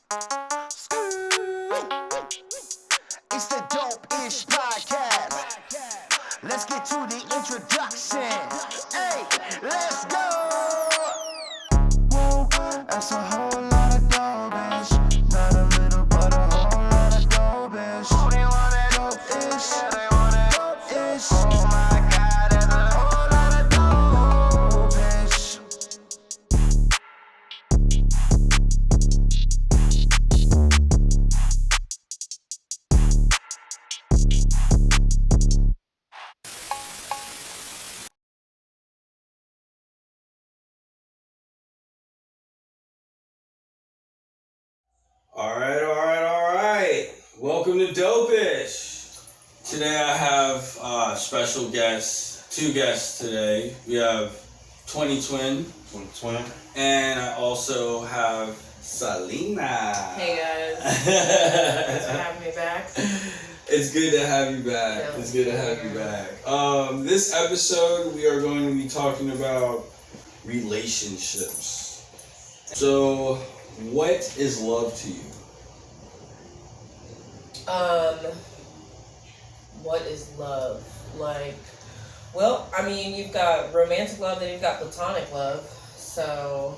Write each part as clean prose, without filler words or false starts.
It's the Dopeish podcast. Let's get to the introduction. Hey, let's go. Whoa, that's a whole lot of Dopeish. Not a little, but a whole lot of Dopeish. Oh, they want that Dopeish. Yeah, they want that Dopeish. Oh my God, that's a whole lot of Dopeish. All right. Welcome to Dopeish. Today I have special guests, two guests today. We have 20 Twin, and I also have Celina. Hey guys, thanks for having me back. It's good to have you back. Yeah, It's good to have you back. This episode we are going to be talking about relationships. So, what is love to you? What is love? Well, I mean, you've got romantic love, then you've got platonic love. So,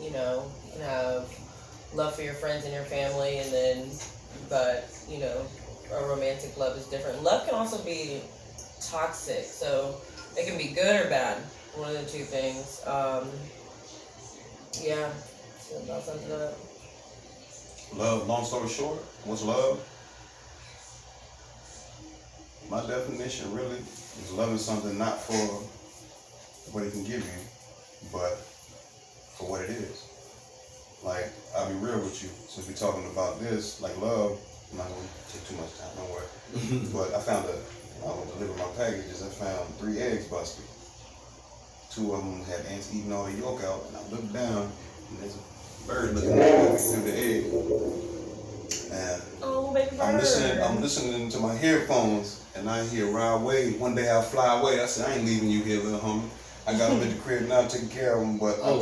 you can have love for your friends and your family, and then, but, a romantic love is different. Love can also be toxic, so it can be good or bad. One of the two things. Yeah, so about something to that. Love, long story short, what's love? My definition really is loving something not for what it can give you, but for what it is. Like, I'll be real with you, since we're talking about this, like love, I'm not going to take too much time, don't worry. But I was delivering my packages, I found 3 eggs busted. 2 of them had ants eating all the yolk out, and I looked down, and there's a bird looking at me through the egg. And Baby bird. I'm listening to my headphones, and I hear ride away. One day I'll fly away. I said, I ain't leaving you here, little homie. I got them at the crib now, taking care of them, but I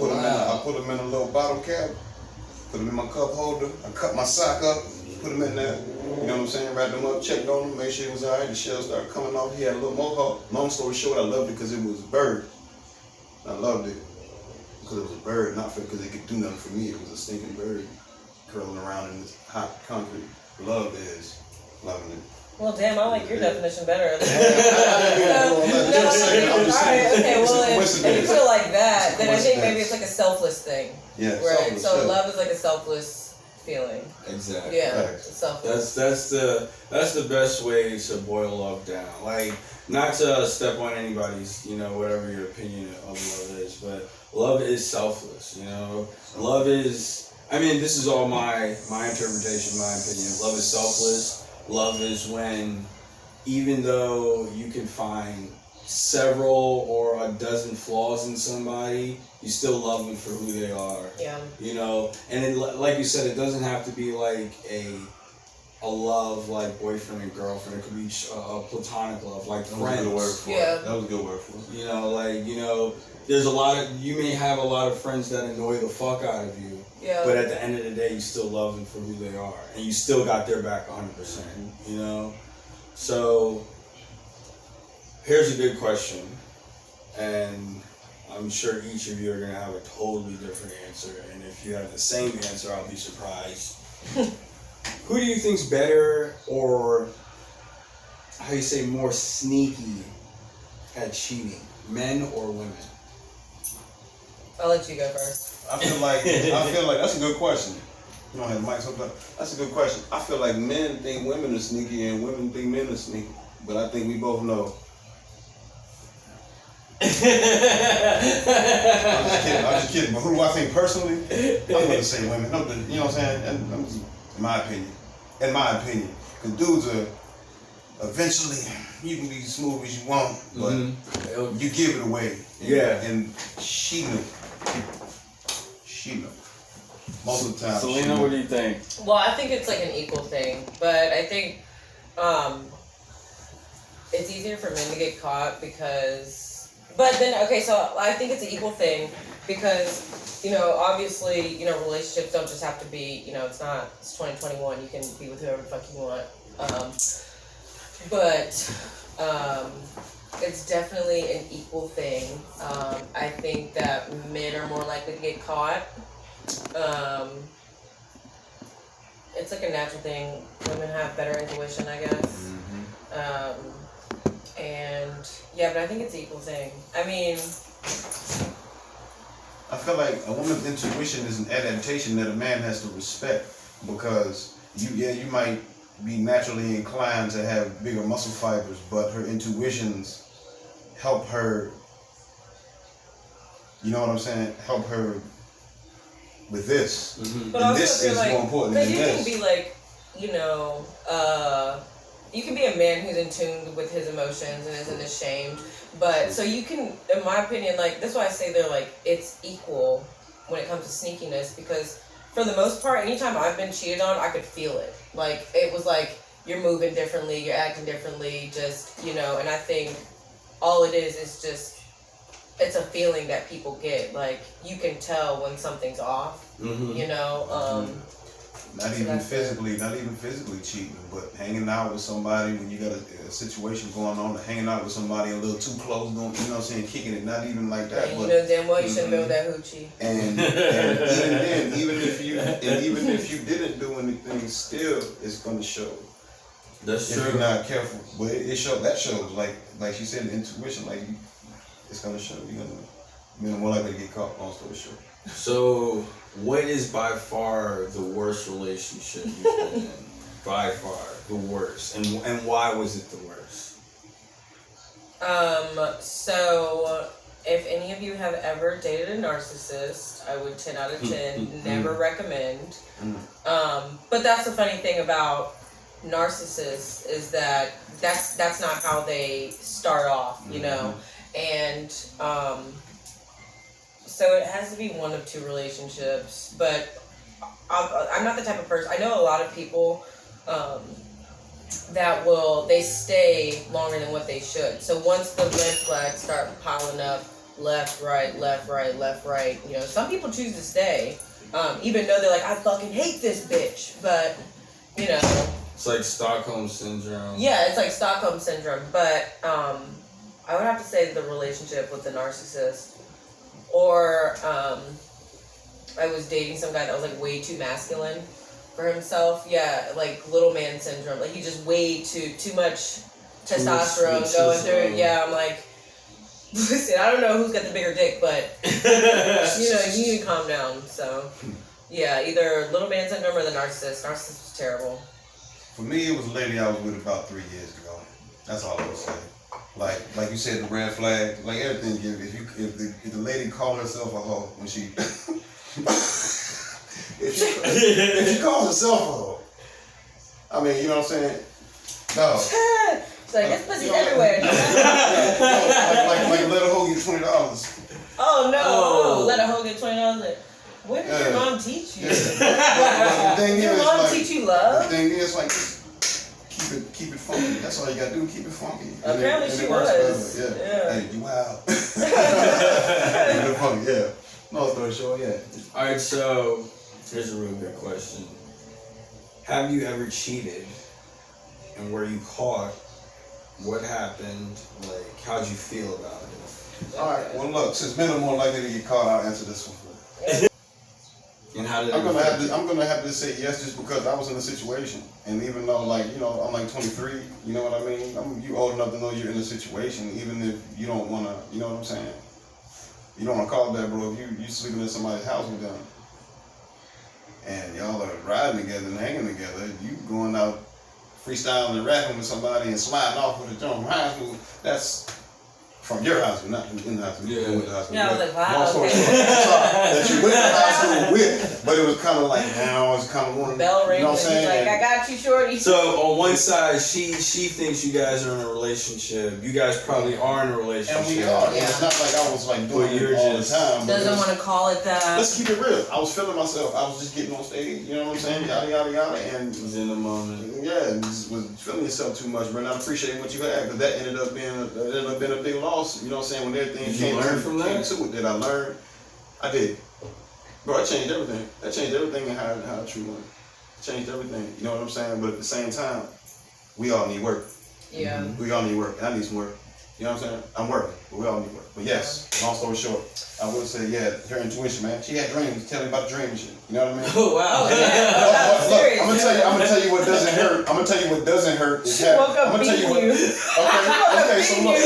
put them in a little bottle cap, put them in my cup holder. I cut my sock up, put them in there. You know what I'm saying? Wrapped them up, checked on them, made sure it was all right. The shell started coming off. He had a little mohawk. Long story short, I loved it because it was a bird. I loved it because it was a bird, not because it could do nothing for me. It was a stinking bird curling around in this hot concrete. Love is loving it. Well, damn, I like your definition better. I'm just saying. Okay, well, It's a if you coincidence. put it like that, then I think coincidence. maybe it's like a selfless thing. Yeah, Right? selfless, So yeah. love is like a selfless feeling. Exactly. Yeah, Facts. it's selfless. That's the best way to boil love down. Like, not to step on anybody's, whatever your opinion of love is, but love is selfless. Love is. I mean, this is all my interpretation, my opinion. Love is selfless. Love is when, even though you can find several or a dozen flaws in somebody, you still love them for who they are. Yeah. And it, like you said, it doesn't have to be like a love like boyfriend and girlfriend. It could be a platonic love, like friends. That was a good word for Yeah. it. That was a good word for it. There's you may have a lot of friends that annoy the fuck out of you, Yeah. but at the end of the day, you still love them for who they are, and you still got their back 100%. So here's a good question, and I'm sure each of you are gonna have a totally different answer, and if you have the same answer, I'll be surprised. Who do you think's better, or how you say more sneaky at cheating, men or women? I'll let you go first. I feel like that's a good question. You don't have the mic so that's a good question. I feel like men think women are sneaky and women think men are sneaky, but I think we both know. I'm just kidding. But who do I think personally? I'm gonna say women. You know what I'm saying? And I'm just, in my opinion, because dudes are eventually you can be as smooth as you want, but you give it away. Yeah. And she knew. Most of the time. Celina, what do you think? Well, I think it's like an equal thing, but I think it's easier for men to get caught because. But then, okay, so I think it's an equal thing because obviously, relationships don't just have to be, it's 2021. You can be with whoever the fuck you want. But it's definitely an equal thing. I think that men are more likely to get caught. It's like a natural thing. Women have better intuition, I guess. And yeah, but I think it's an equal thing. I mean, I feel like a woman's intuition is an adaptation that a man has to respect, because you might be naturally inclined to have bigger muscle fibers, but her intuitions help her, you know what I'm saying, help her with this. But and also this is like, more important than you this. can be like, you can be a man who's in tune with his emotions and isn't ashamed. But so you can, in my opinion, like, that's why I say they're like, it's equal when it comes to sneakiness, because for the most part, anytime I've been cheated on, I could feel it. Like, it was like, you're moving differently, you're acting differently, just, and I think all it is just, it's a feeling that people get. Like, you can tell when something's off, Not even physically cheating, but hanging out with somebody when you got a situation going on, or hanging out with somebody a little too close, kicking it, not even like that. And damn well you shouldn't build that hoochie. And even then, even if you didn't do anything, still it's gonna show. That's true. If you're not careful, but that shows like she said, the intuition, like it's gonna show. You're more likely to get caught. Long story short. So, what is by far the worst relationship you've been in? By far, the worst. And why was it the worst? So, if any of you have ever dated a narcissist, I would 10 out of 10 never recommend. But that's the funny thing about narcissists, is that that's not how they start off, and so it has to be one of two relationships. But I'm not the type of person. I know a lot of people that they stay longer than what they should. So once the red flags start piling up, left, right, some people choose to stay, even though they're like, I fucking hate this bitch. But it's like Stockholm syndrome. Yeah, it's like Stockholm syndrome. But I would have to say the relationship with the narcissist. Or I was dating some guy that was like way too masculine for himself. Yeah, like little man syndrome. Like he just way too much testosterone going through. Yeah, I'm like, listen, I don't know who's got the bigger dick, but you need to calm down. So yeah, either little man syndrome or the narcissist. Narcissist was terrible. For me, it was a lady I was with about 3 years ago. That's all I would say. Like you said, the red flag, like everything. If the lady called herself a hoe when she, if she calls herself a hoe, I mean, you know what I'm saying? No. It's like this pussy's everywhere. like let a hoe get $20. Oh no! Oh. Let a hoe get $20. When did your mom teach you? Did your mom teach you love? The thing is, like, keep it funky. That's all you gotta do. Keep it funky. Apparently she was. Yeah. Hey, you wild. Keep it funky. Yeah. No story short. Yeah. All right. So here's a real good question. Have you ever cheated? And were you caught? What happened? Like, how'd you feel about it? All right. Well, look. Since men are more likely to get caught, I'll answer this one first. And how did I'm gonna have to say yes, just because I was in a situation, and even though, like, I'm like 23, you know what I mean? You old enough to know you're in a situation, even if you don't wanna, you know what I'm saying? You don't wanna call it that, bro. If you sleeping in somebody's house with them, and y'all are riding together and hanging together, you going out freestyling and rapping with somebody and sliding off with a jump from high school, that's from your high school, not in the high school. Yeah. With the high school. Yeah, I was like, wow. Long story short, that you went to high school with, but it was kind of like, I was kind of one. Bell rings, you know what I'm and he's saying? like, I got you, shorty. So on one side, she thinks you guys are in a relationship. You guys probably are in a relationship. And we are. Yeah. It's not like I was like doing it all the time. Doesn't want to call it that. Let's keep it real. I was feeling myself. I was just getting on stage. You know what I'm saying? Yada yada yada. And was in the moment. Yeah, and just was feeling yourself too much, but not appreciating what you had, because that ended up being a big loss. You know what I'm saying? When everything Did you learn from that? Did I learn? I did. Bro, that changed everything. That changed everything in how I treat women. It changed everything. You know what I'm saying? But at the same time, we all need work. Yeah. We all need work. I need some work. You know what I'm saying? I'm working, but we all need work. But yes, long story short, I would say, yeah, her intuition, man. She had dreams. Tell me about the dream and shit. You know what I mean? Oh wow. Look, I'm gonna tell you what doesn't hurt. I'm gonna tell you what doesn't hurt. She woke up beating you. Okay, so look.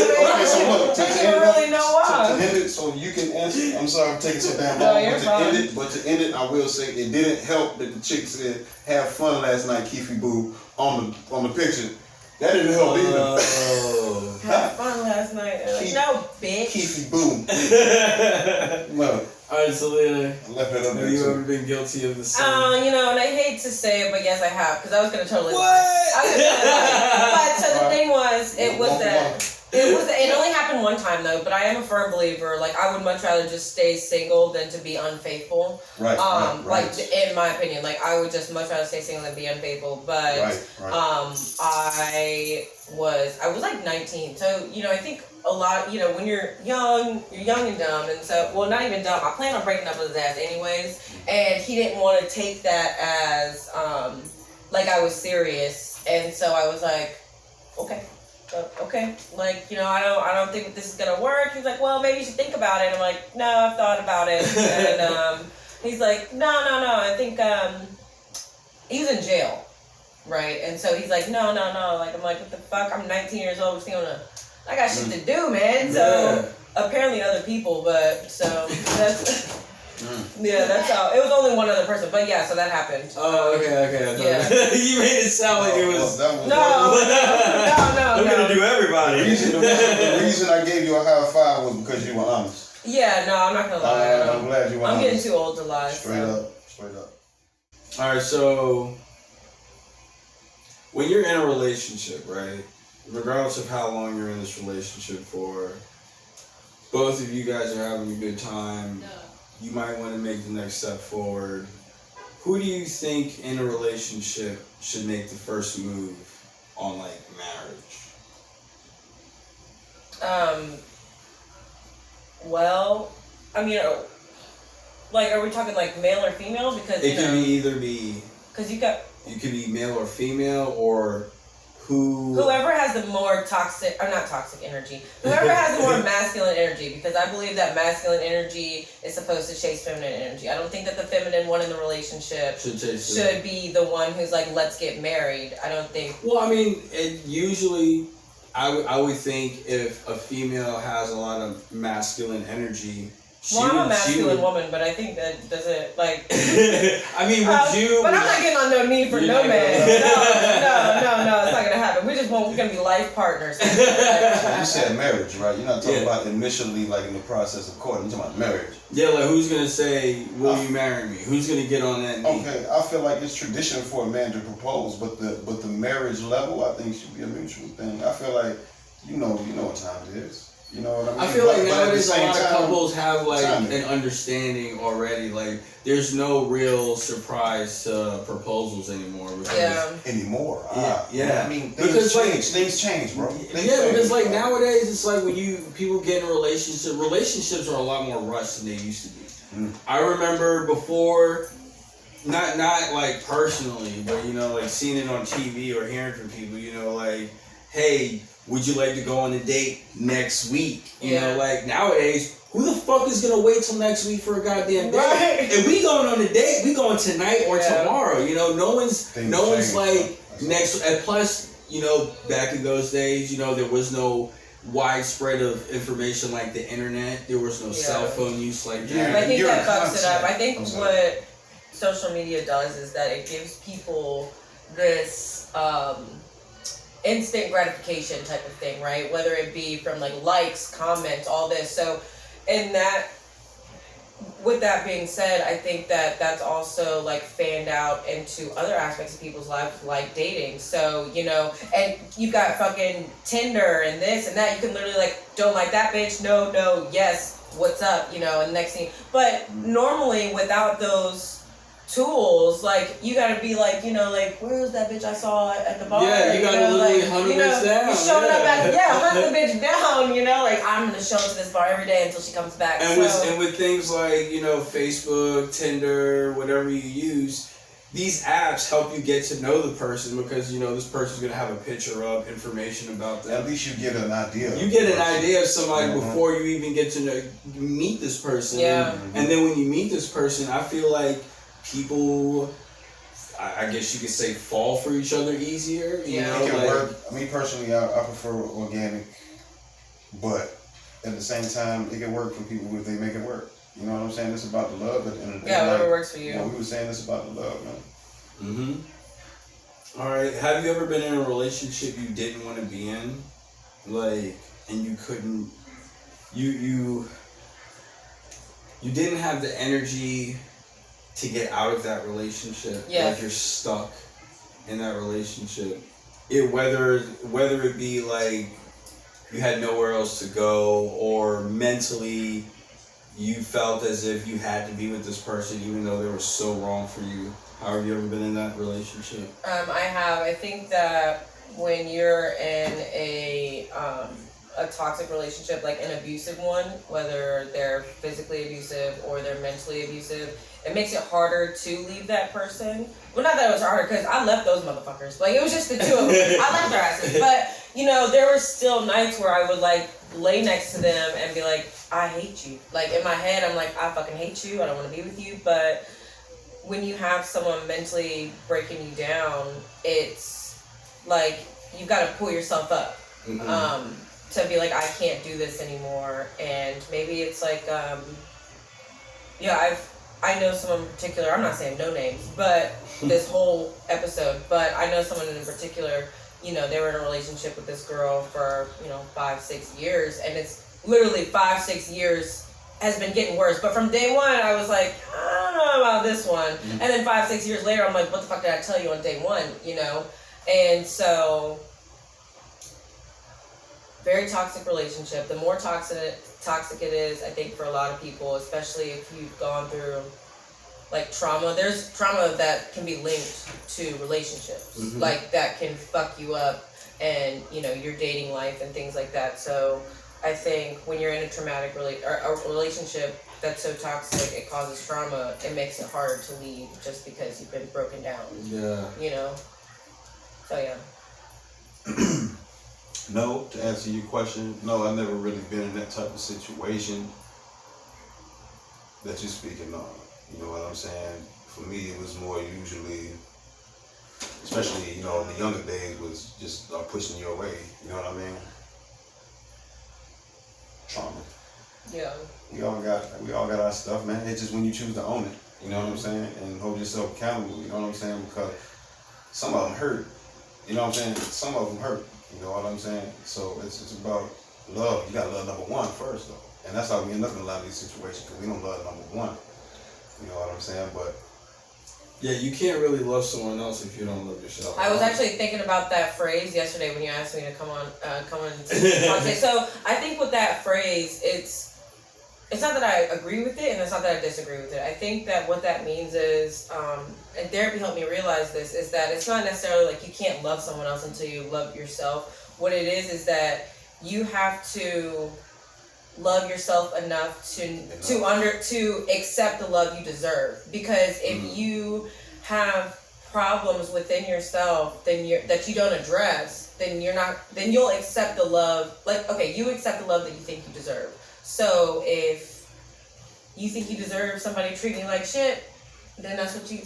She didn't really know why. To end it, so you can answer. I'm sorry, I'm taking so damn No, long. you're fine. But to end it, I will say it didn't help that the chick said, "Have fun last night, Keefy Boo," on the picture. That didn't help either. Had fun last night. Like, no, bitch. Keefy Boo. Look. Alright, Celina, I left it up there. have you ever been guilty of the same? You know, and I hate to say it, but yes, I have, because I was gonna totally What? lie. I was gonna lie. But so the thing was, it only happened one time though. But I am a firm believer. Like, I would much rather just stay single than to be unfaithful. Right. Like in my opinion, like I would just much rather stay single than be unfaithful. But I was like 19, so you know, I think a lot, you know, when you're young and dumb, and so, well, not even dumb, I planned on breaking up with his ass anyways, and he didn't want to take that as, like I was serious, and so I was like, okay, like, you know, I don't think this is gonna work. He's like, well, maybe you should think about it. I'm like, no, I've thought about it, and, he's like, no, I think, he was in jail, right, and so he's like, no, like, I'm like, what the fuck, I'm 19 years old, I got shit to do, man. So apparently other people, but so that's that's how. It was only one other person, but yeah, so that happened. Oh, okay. Yeah. You made it sound like it was. No. I'm gonna do everybody. The reason I gave you a high five was because you were honest. Yeah, no, I'm not gonna lie. I'm glad you were honest. I'm getting too old to lie. Straight up. All right, so when you're in a relationship, right? Regardless of how long you're in this relationship for, both of you guys are having a good time. You might want to make the next step forward. Who do you think in a relationship should make the first move on, like, marriage? Well, I mean, like, are we talking like male or female? Because it can either be. Because you could be male or female, or whoever has the more toxic, or not toxic energy, whoever has the more masculine energy, because I believe that masculine energy is supposed to chase feminine energy. I don't think that the feminine one in the relationship should be the one who's like, let's get married. I don't think. Well, I mean, usually, I would think if a female has a lot of masculine energy. I'm a masculine woman, but I think that doesn't, like... I mean, would you... But I'm not getting on no knee for no man. No, it's not going to happen. We're going to be life partners. You said marriage, right? You're not talking about initially, like, in the process of courting. You're talking about marriage. Yeah, like, who's going to say, will you marry me? Who's going to get on that knee? Okay, I feel like it's tradition for a man to propose, but the marriage level, I think, should be a mutual thing. I feel like, you know what time it is. You know what I mean? I feel like nowadays a lot of couples have like an understanding already. Like, there's no real surprise proposals anymore. Anymore. Yeah. I mean, things change, bro. Because like nowadays, it's like when people get in a relationship, relationships are a lot more rushed than they used to be. I remember before, not like personally, but you know, like seeing it on TV or hearing from people, you know, like, hey, would you like to go on a date next week? You know, like nowadays, who the fuck is gonna wait till next week for a goddamn date? Right. If we going on a date, we going tonight or tomorrow. You know, no one's like next. And plus, you know, back in those days, you know, there was no widespread of information like the internet. There was no cell phone use like that. I think that fucks it up. I think what social media does is that it gives people this instant gratification type of thing, right? Whether it be from like likes, comments, all this. So, with that being said, I think that that's also like fanned out into other aspects of people's lives, like dating. So, you know, and you've got fucking Tinder and this and that. You can literally like, don't like that bitch, no, yes, what's up, you know, and next thing. But normally without those tools. Like, you gotta be like, you know, like, where's that bitch I saw at the bar? Yeah, you gotta literally like, hunt the bitch down. You showing up at, hunt the bitch down, you know? Like, I'm gonna show up to this bar every day until she comes back. And with things like, you know, Facebook, Tinder, whatever you use, these apps help you get to know the person because, you know, this person's going to have a picture of information about them. At least you get an idea. You get an idea of somebody before you even get to meet this person. Yeah. And then when you meet this person, I feel like people, I guess you could say, fall for each other easier. You know, it can like, work. Me personally, I prefer organic, but at the same time, it can work for people if they make it work. You know what I'm saying? It's about the love at the end of the day. Yeah, whatever works for you. You know, we were saying it's about the love, man. Mm-hmm. All right. Have you ever been in a relationship you didn't want to be in, like, and you couldn't? You didn't have the energy to get out of that relationship. Yeah. Like, you're stuck in that relationship. Whether it be like you had nowhere else to go, or mentally you felt as if you had to be with this person even though they were so wrong for you. How have you ever been in that relationship? I have. I think that when you're in a toxic relationship, like an abusive one, whether they're physically abusive or they're mentally abusive, it makes it harder to leave that person. Well, not that it was harder, because I left those motherfuckers. Like, it was just the two of them. I left their asses. But, you know, there were still nights where I would, like, lay next to them and be like, I hate you. Like, in my head, I'm like, I fucking hate you. I don't want to be with you. But when you have someone mentally breaking you down, it's like, you've got to pull yourself up. Mm-hmm. To be like, I can't do this anymore. And maybe it's like, I know someone in particular, I'm not saying no names, but this whole episode, but I know someone in particular, you know, they were in a relationship with this girl for, 5-6 years, and it's literally 5-6 years has been getting worse. But from day one, I was like, I don't know about this one. Mm-hmm. And then 5-6 years later, I'm like, what the fuck did I tell you on day one, you know? And so, very toxic relationship. The more toxic it is, I think, for a lot of people, especially if you've gone through, like, trauma. There's trauma that can be linked to relationships. Mm-hmm. Like, that can fuck you up and, your dating life and things like that. So I think when you're in a traumatic a relationship that's so toxic, it causes trauma, it makes it harder to leave just because you've been broken down. Yeah. So, yeah. No, to answer your question, no, I've never really been in that type of situation that you're speaking on. You know what I'm saying? For me, it was more usually, especially, in the younger days, was just pushing you away. You know what I mean? Trauma. Yeah. We all got our stuff, man. It's just when you choose to own it. You know what I'm saying? And hold yourself accountable. You know what I'm saying? Because some of them hurt. You know what I'm saying? Some of them hurt. You know what I'm saying? So it's about love. You got to love number one first, though. And that's how we end up in a lot of these situations, because we don't love number one. You know what I'm saying? But yeah, you can't really love someone else if you don't love yourself. I was actually thinking about that phrase yesterday when you asked me to come on to So I think with that phrase, it's not that I agree with it, and it's not that I disagree with it. I think that what that means is, and therapy helped me realize this, is that it's not necessarily like you can't love someone else until you love yourself. What it is that you have to love yourself enough to accept the love you deserve. Because if you have problems within yourself that you don't address, then you'll accept the love. Like, okay, you accept the love that you think you deserve. So if you think you deserve somebody treating you like shit, then that's what you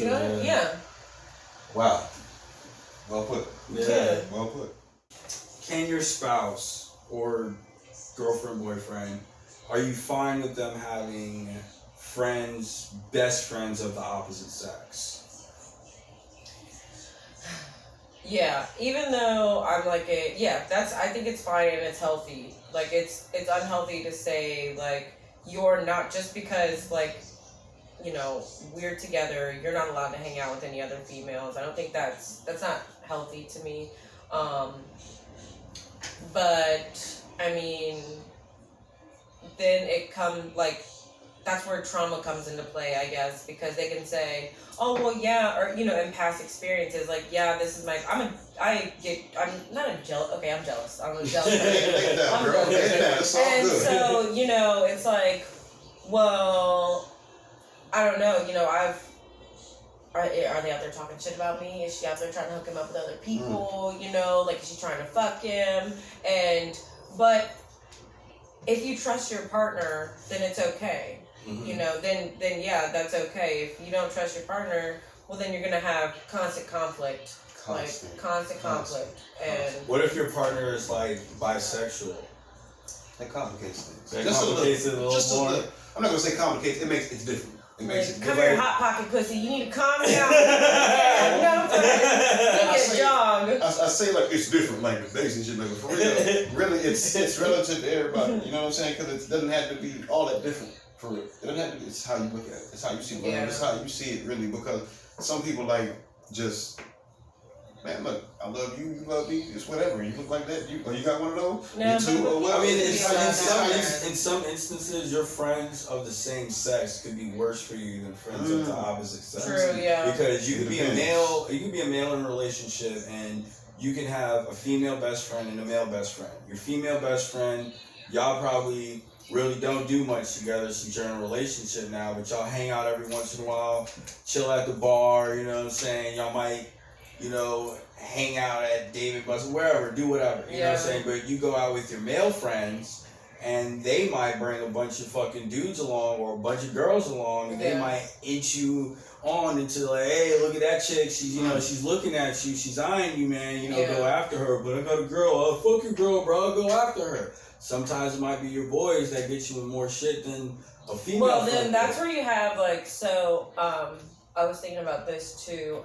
got. Yeah. Wow. Well put. Yeah. Well put. Can your spouse or girlfriend, boyfriend, are you fine with them having friends, best friends of the opposite sex? Yeah, even though I'm like I think it's fine and it's healthy. Like, it's unhealthy to say, like, you're not, just because, like, we're together, you're not allowed to hang out with any other females. I don't think that's not healthy to me. But I mean, then it comes, like, that's where trauma comes into play, I guess, because they can say, oh, well, yeah, or, you know, in past experiences, like, yeah, this is my, I'm not a jealous, okay, I'm jealous. I'm a jealous person. I'm a jealous person. And so, you know, it's like, well, I don't know, you know, are they out there talking shit about me? Is she out there trying to hook him up with other people? You know, like, is she trying to fuck him? But if you trust your partner, then it's okay. You know, then yeah, that's okay. If you don't trust your partner, well, then you're gonna have constant conflict. Constant conflict. And what if your partner is like bisexual? That complicates things. That complicates it a little more. I'm not gonna say complicates. It's different. It makes it come here, hot pocket pussy. You need to calm down. I say like it's different language, basic shit. Like for real, really, it's relative to everybody. You know what I'm saying? Because it doesn't have to be all that different. For real, it doesn't have to be. It's how you look at it. It's how you see it. Yeah. It's how you see it really. Because some people like just. Man, look, I love you, you love me, it's whatever. You look like that, you got one of those? No, you too, or what? I mean, in some instances, your friends of the same sex could be worse for you than friends of the opposite sex. True, yeah. Because you could be a male in a relationship, and you can have a female best friend and a male best friend. Your female best friend, y'all probably really don't do much together since you're in a relationship now, but y'all hang out every once in a while, chill at the bar, you know what I'm saying? Y'all might, you know, hang out at David Buster, wherever, do whatever, you know what I'm saying? But you go out with your male friends, and they might bring a bunch of fucking dudes along, or a bunch of girls along, and they might itch you on into like, hey, look at that chick, she's, you know, she's looking at you, she's eyeing you, man, you know, go after her. But I got a girl, oh, fuck your girl, bro, I'll go after her. Sometimes it might be your boys that get you with more shit than a female. Well, then that's where you have, like, so, I was thinking about this too,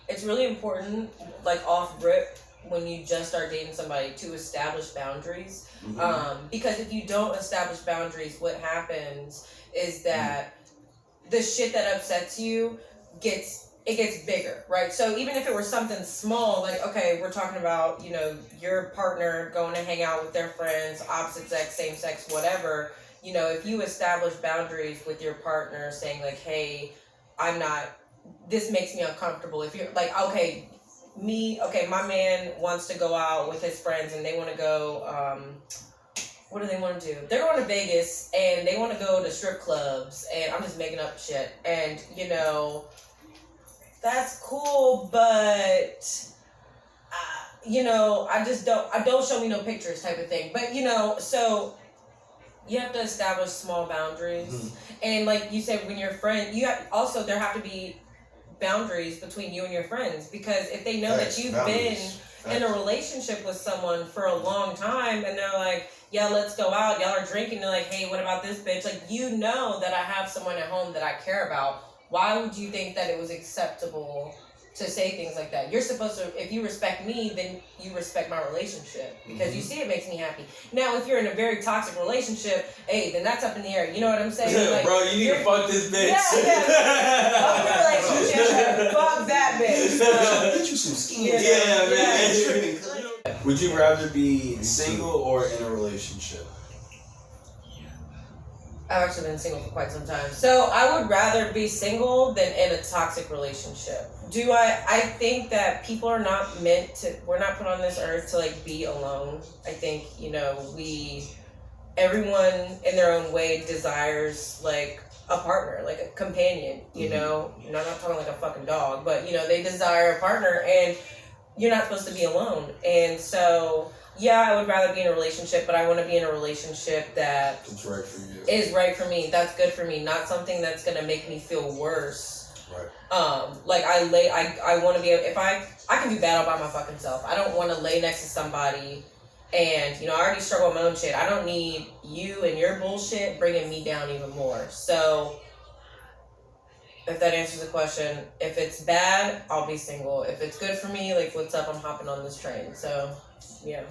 it's really important, like off rip, when you just start dating somebody, to establish boundaries. Because if you don't establish boundaries, what happens is that the shit that upsets you gets bigger, right? So even if it were something small, like, okay, we're talking about, you know, your partner going to hang out with their friends, opposite sex, same sex, whatever, you know, if you establish boundaries with your partner saying like, hey, this makes me uncomfortable. If you're like, okay, my man wants to go out with his friends and they want to go, what do they want to do? They're going to Vegas and they want to go to strip clubs, and I'm just making up shit. And, you know, that's cool, but, you know, don't show me no pictures type of thing. But, you know, so you have to establish small boundaries. And like you said, when you're friend, there have to be boundaries between you and your friends, because if they know that you've been in a relationship with someone for a long time and they're like, yeah, let's go out, y'all are drinking, they're like, hey, what about this bitch? Like, you know that I have someone at home that I care about. Why would you think that it was acceptable to say things like that? You're supposed to, if you respect me, then you respect my relationship, because you see it makes me happy. Now, if you're in a very toxic relationship, hey, then that's up in the air. You know what I'm saying? Like, bro, you need to fuck this bitch. Fuck your relationship. Fuck that bitch. Get you some skin. Man. Would you rather be single or in a relationship? I've actually been single for quite some time. So I would rather be single than in a toxic relationship. I think that people are not we're not put on this earth to like be alone. I think, you know, everyone in their own way desires like a partner, like a companion, you know. I'm not talking like a fucking dog, but, you know, they desire a partner, and you're not supposed to be alone. And so, yeah, I would rather be in a relationship, but I want to be in a relationship that it's right for you. Is right for me. That's good for me. Not something that's gonna make me feel worse. Right. Like I want to be. If I can do bad all by my fucking self. I don't want to lay next to somebody, and, you know, I already struggle with my own shit. I don't need you and your bullshit bringing me down even more. So, if that answers the question, if it's bad, I'll be single. If it's good for me, like, what's up? I'm hopping on this train. So, yeah.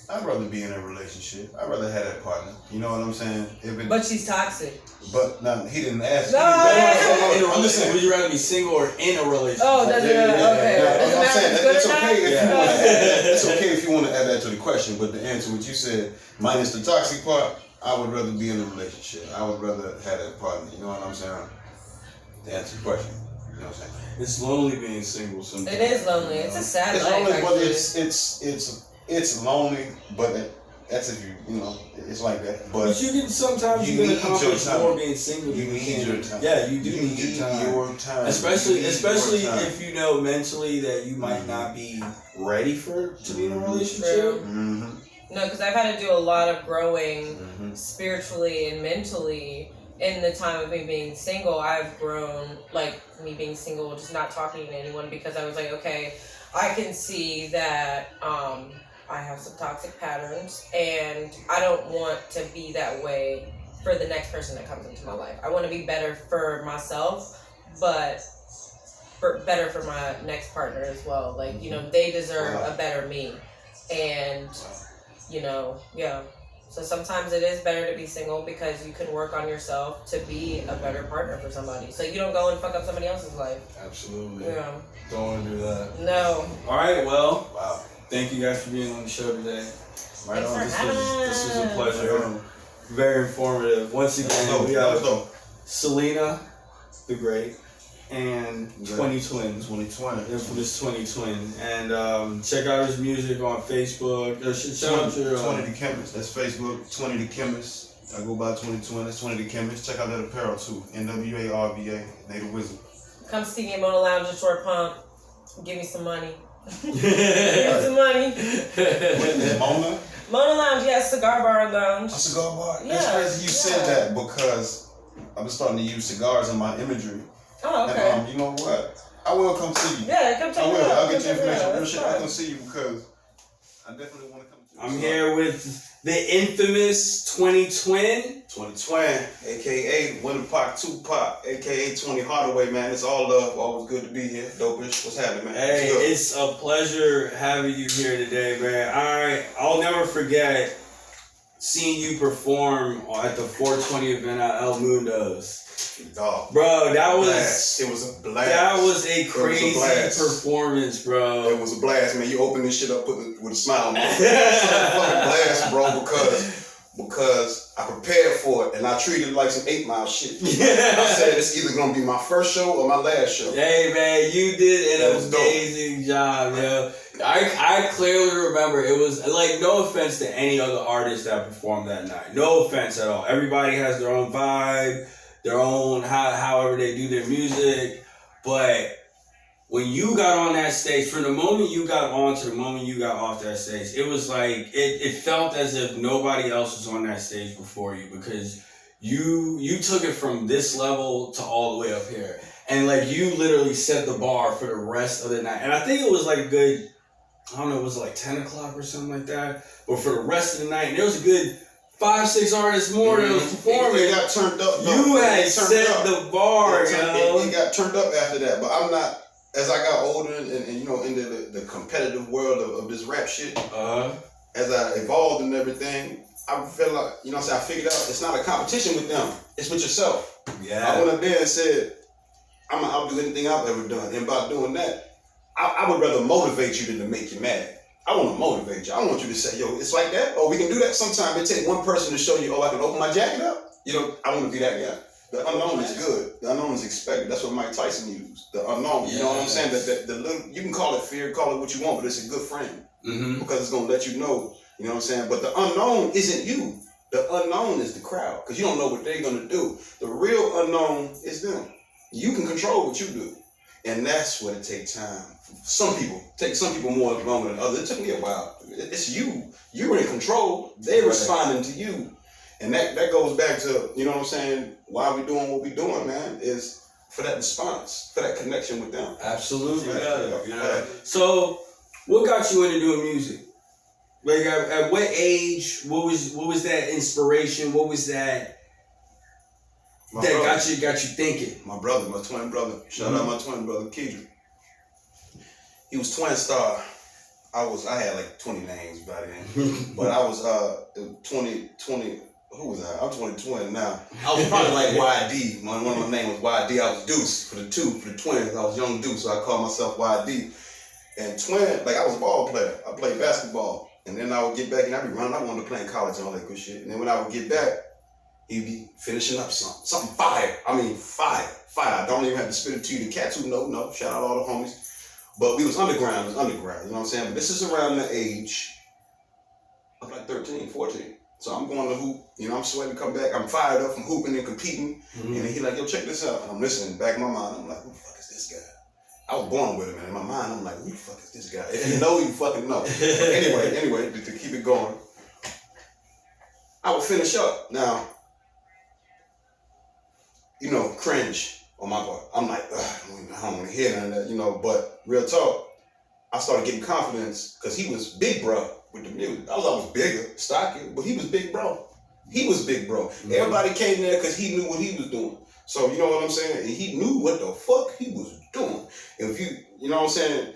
I'd rather be in a relationship. I'd rather have that partner. You know what I'm saying? But she's toxic. But no, he didn't ask. No, I'm just saying, would you rather be single or in a relationship? Oh, doesn't okay. I'm saying it's okay. It's okay if you want to add that to the question. But the answer, what you said, minus the toxic part, I would rather be in a relationship. I would rather have that partner. You know what I'm saying? To answer your question. You know what I'm saying? It's lonely being single sometimes. It is lonely. It's a sad It's life. lonely, but Actually. it's lonely, but that's if you know, it's like that. But you can sometimes you can accomplish more being single. You need your time. Yeah, you do need your time. Especially if you know mentally that you might not be ready to be in a relationship. Mm-hmm. No, because I've had to do a lot of growing spiritually and mentally in the time of me being single. I've grown, like, me being single, just not talking to anyone, because I was like, okay, I can see that I have some toxic patterns, and I don't want to be that way for the next person that comes into my life. I want to be better for myself, but better for my next partner as well. Like, you know, they deserve a better me. And, you know, yeah. So sometimes it is better to be single because you can work on yourself to be a better partner for somebody. So you don't go and fuck up somebody else's life. Absolutely. Yeah. Don't want to do that. No. All right, well, wow. Thank you guys for being on the show today. Right on. This was a pleasure. Very informative. Once again, we have Celina, the Great, and 20 Twins. 2020. Infamous 20 Twin. And check out his music on Facebook. Shout out your 20 the Chemist. That's Facebook. 20 the Chemist. I go by 2020. That's 20 the Chemist. Check out that apparel too. NWARVA. They the Wizard. Come see me at Mona Lounge in Short Pump. Give me some money. Give me some money. What is Mona? Mona Lounge, yes, cigar bar lounge. A cigar bar? Yeah, That's crazy you said that, because I've been starting to use cigars in my imagery. Oh, okay. And you know what? I will come see you. Yeah, come check I it will. out. I'll get Come you check it information. out. Real shit. That's I'll fine. come see you because I definitely want to come to you. I'm here with the infamous 20 Twin. 20 Twin, a.k.a. Winter Park Tupac, a.k.a. 20 Hardaway, man. It's all love. Always good to be here. Dopeish. What's happening, man? Hey, it's a pleasure having you here today, man. I'll never forget seeing you perform at the 420 event at El Mundo's. Dog. Bro, that was... It was a blast. That was a crazy performance, bro. It was a blast, man. You open this shit up with a smile on your face. It's a fucking blast, bro, because I prepared for it and I treated it like some 8 Mile shit. Yeah. I said it's either gonna be my first show or my last show. Hey man, you did an amazing job, yo. I clearly remember it was like, no offense to any other artist that performed that night. No offense at all. Everybody has their own vibe, their own however they do their music, but when you got on that stage, from the moment you got on to the moment you got off that stage, it was like, it felt as if nobody else was on that stage before you, because you took it from this level to all the way up here. And like, you literally set the bar for the rest of the night. And I think it was like a good, I don't know, it was like 10 o'clock or something like that. But for the rest of the night, and there was a good 5-6 artists more that was performing. It got turned up. You had set the bar, it got turned up after that, but I'm not. As I got older and you know, into the competitive world of this rap shit, as I evolved and everything, I felt like, you know what I'm saying, I figured out it's not a competition with them, it's with yourself. Yeah. I went up there and said, I'm gonna outdo anything I've ever done. And by doing that, I would rather motivate you than to make you mad. I want to motivate you. I want you to say, yo, it's like that. Oh, we can do that sometime. It takes one person to show you, oh, I can open my jacket up. You know, I want to be that guy. The unknown is good. The unknown is expected. That's what Mike Tyson used. The unknown. You know what I'm saying? That the little, you can call it fear, call it what you want, but it's a good friend. Because it's going to let you know. You know what I'm saying? But the unknown isn't you. The unknown is the crowd. Because you don't know what they're going to do. The real unknown is them. You can control what you do. And that's what it takes time. Some people, take some people more longer than others. It took me a while. It's you. You're in control. They're responding to you. And that goes back to, you know what I'm saying, why we doing what we doing, man, is for that response, for that connection with them. Absolutely. Yeah. So, what got you into doing music? Like, at what age? What was that inspiration? What was that got you thinking? My brother, my twin brother. Shout out my twin brother, Kedrick. He was twin star. I had like 20 names by then, but I was 20. Who was I? I'm 20 now. I was probably like YD. One of my names was YD. I was Deuce for the twins. I was young Deuce, so I called myself YD. And twin, like I was a ball player. I played basketball. And then I would get back and I'd be running. I wanted to play in college and all that good shit. And then when I would get back, he'd be finishing up something fire. I mean, fire. I don't even have to spit it to you. The cats who know. Shout out all the homies. But we was underground. You know what I'm saying? But this is around the age of like 13, 14. So I'm going to hoop. You know, I'm sweating, come back. I'm fired up from hooping and competing. And then he like, yo, check this out. And I'm listening. Back in my mind, I'm like, who the fuck is this guy? I was born with him, and in my mind, I'm like, who the fuck is this guy? If you know, you fucking know. But anyway, to keep it going, I would finish up. Now, you know, cringe on my part. I'm like, I don't want to hear none of that, you know. But real talk, I started getting confidence because he was big bro with the music. I was always bigger, stockier, but he was big bro. Everybody came there because he knew what he was doing. So, you know what I'm saying? And he knew what the fuck he was doing. If you know what I'm saying?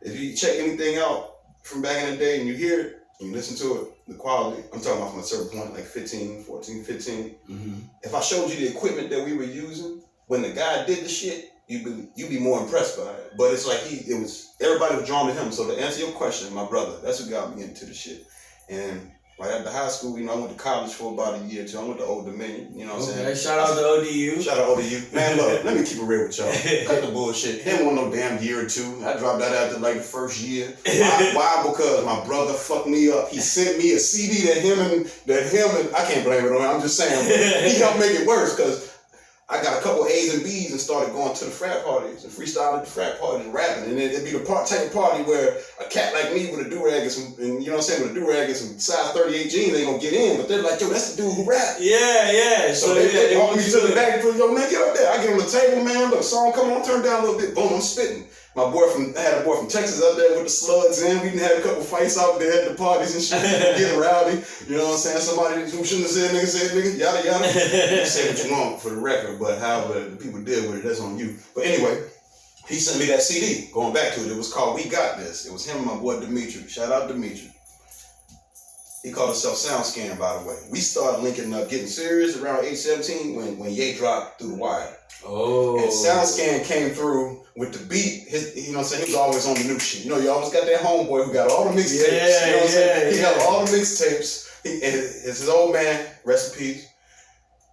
If you check anything out from back in the day and you hear it, and you listen to it, the quality, I'm talking about from a certain point, like 15. If I showed you the equipment that we were using, when the guy did the shit, you'd be more impressed by it. But it's like everybody was drawn to him. So to answer your question, my brother, that's what got me into the shit. And right after high school, you know, I went to college for about a year or two. I went to Old Dominion, you know what I'm saying? Shout out to ODU. Shout out to ODU. Man, look, let me keep it real with y'all. Cut the bullshit. Didn't want no damn year or two. I dropped out after like the first year. Why? Because my brother fucked me up. He sent me a CD that him and I can't blame it on him. I'm just saying, he helped make it worse because I got a couple A's and B's and started going to the frat parties and freestyling at the frat parties and rapping. And it'd be the type of party where a cat like me with a do-rag and you know what I'm saying, with a do-rag and some size 38 jeans ain't gonna get in. But they're like, yo, that's the dude who rap. Yeah. So they hold me to the back and put, yo, man, get up there. I get on the table, man. Look, song come on, turn down a little bit. Boom, I'm spitting. I had a boy from Texas up there with the slugs in. We done had a couple fights out there at the parties and shit. Getting rowdy. You know what I'm saying? Somebody who shouldn't have said nigga, yada yada. You say what you want for the record, but however the people deal with it, that's on you. But anyway, he sent me that CD. Going back to it, it was called We Got This. It was him and my boy Dimitri. Shout out Dimitri. He called himself SoundScan, by the way. We started linking up, getting serious around age 17 when Ye dropped Through the Wire. Oh. And SoundScan came through with the beat. You know what I'm saying? He was always on the new shit. You know, you always got that homeboy who got all the mixtapes. You know what I'm saying? He got all the mixtapes. It's his old man, rest in peace.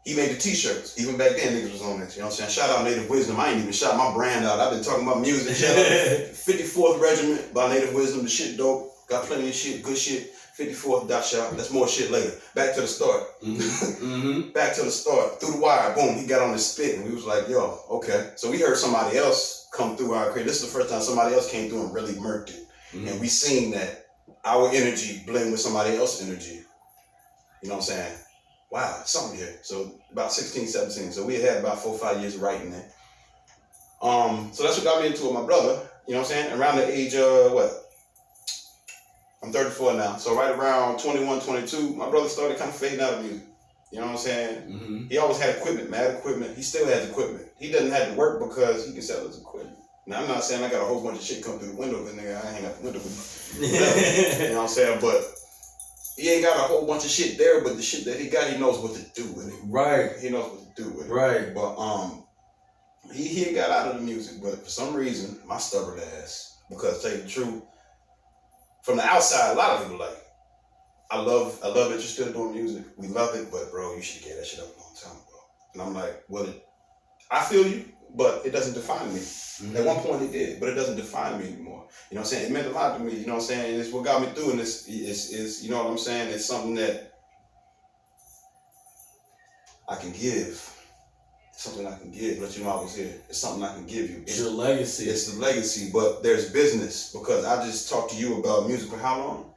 He made the t-shirts. Even back then, niggas was on this. You know what I'm saying? Shout out Native Wisdom. I ain't even shout my brand out. I've been talking about music. Shout out 54th Regiment by Native Wisdom. The shit dope. Got plenty of shit, good shit. 54th dot shop. That's more shit later. Back to the start. Back to the start. Through the Wire. Boom. He got on the spit and we was like, yo, okay. So we heard somebody else come through our career. This is the first time somebody else came through and really murked it. And we seen that our energy blend with somebody else's energy. You know what I'm saying? Wow, something here. So about 16, 17. So we had about 4 or 5 years of writing there. So that's what got me into it. My brother, you know what I'm saying? Around the age of what? I'm 34 now. So right around 21, 22, my brother started kind of fading out of music. You know what I'm saying? He always had equipment, mad equipment. He still has equipment. He doesn't have to work because he can sell his equipment. Now, I'm not saying I got a whole bunch of shit come through the window, but nigga, I ain't got the window with me. You know what I'm saying? But he ain't got a whole bunch of shit there, but the shit that he got, he knows what to do with it. Right. He knows what to do with it. Right. But he got out of the music, but for some reason, my stubborn ass, because to tell you the truth, from the outside, a lot of people like, I love that you're still doing music. We love it, but bro, you should have gave that shit up a long time ago. And I'm like, well, I feel you, but it doesn't define me. At one point it did, but it doesn't define me anymore. You know what I'm saying? It meant a lot to me, you know what I'm saying? It's what got me through, and it's you know what I'm saying? It's something that I can give. Something I can give, let you know I was here. It's something I can give you. It's your legacy. It's the legacy, but there's business, because I just talked to you about music for how long?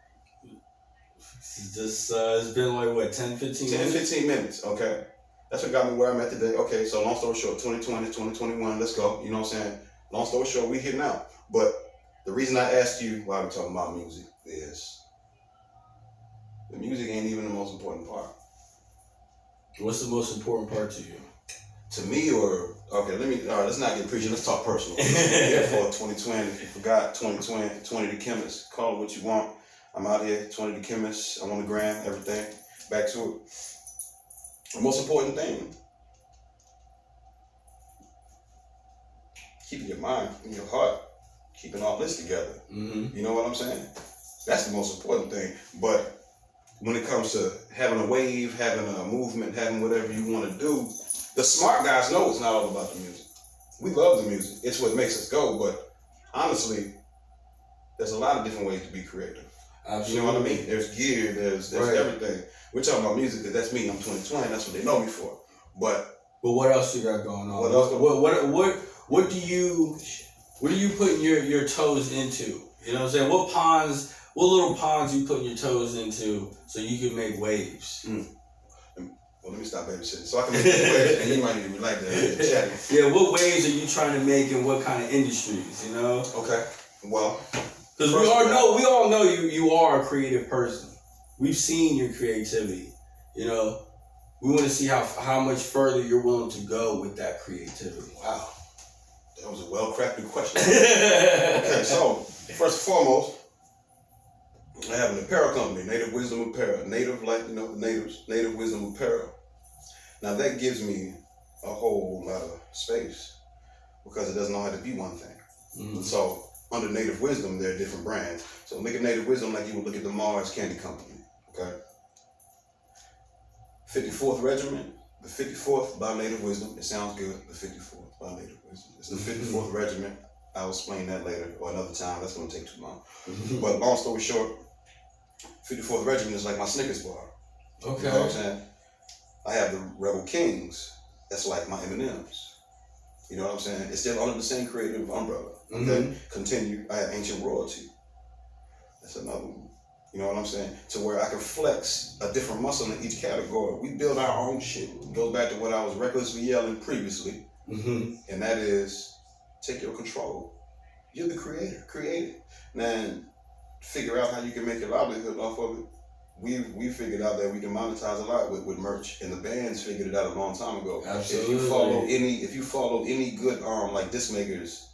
It's been like, what, 10, 15 minutes? 10, 15 minutes, okay. That's what got me where I'm at today. Okay, so long story short, 2020, 2021, let's go. You know what I'm saying? Long story short, we here now. But the reason I asked you why we're talking about music is the music ain't even the most important part. What's the most important part to you? To me, or okay, let's not get preachy. Let's talk personal. Here for 2020. If you forgot, 2020, 20 the chemist. Call it what you want. I'm out here, 20 the chemist. I'm on the gram, everything. Back to it. The most important thing, keeping your mind and your heart, keeping all this together. You know what I'm saying? That's the most important thing. But when it comes to having a wave, having a movement, having whatever you want to do, the smart guys know it's not all about the music. We love the music. It's what makes us go. But honestly, there's a lot of different ways to be creative. Absolutely. You know what I mean? There's gear, there's right. everything. We're talking about music because that's me. I'm 2020. That's what they know me for. But what else you got going on? What else? What do you putting your toes into? You know what I'm saying? What little ponds you putting your toes into so you can make waves? Well, let me stop babysitting so I can make waves, and you might even like that chatting. Yeah, what waves are you trying to make in what kind of industries? You know? Okay. Well, because we all know you are a creative person. We've seen your creativity. You know, we want to see how much further you're willing to go with that creativity. Wow, that was a well-crafted question. Okay, so first and foremost, I have an apparel company, Native Wisdom Apparel. Native, like the natives, Native Wisdom Apparel. Now that gives me a whole lot of space because it doesn't know how to be one thing. Mm-hmm. So under Native Wisdom, there are different brands. So look at Native Wisdom like you would look at the Mars Candy Company. Okay. 54th Regiment, the 54th by Native Wisdom. It sounds good. The 54th by Native Wisdom. It's the 54th Regiment. I'll explain that later or another time. That's going to take too long. But long story short, 54th Regiment is like my Snickers bar. Okay. You know what I'm saying? I have the Rebel Kings. That's like my M&Ms. You know what I'm saying? It's still under the same creative umbrella. Okay. Mm-hmm. Continue. I have Ancient Royalty. That's another one. You know what I'm saying? To where I can flex a different muscle in each category. We build our own shit. It goes back to what I was recklessly yelling previously. Mm-hmm. And that is, take your control. You're the creator. Create it. Then figure out how you can make a livelihood off of it. We figured out that we can monetize a lot with merch, and the bands figured it out a long time ago. Absolutely. If you follow any good like disc makers,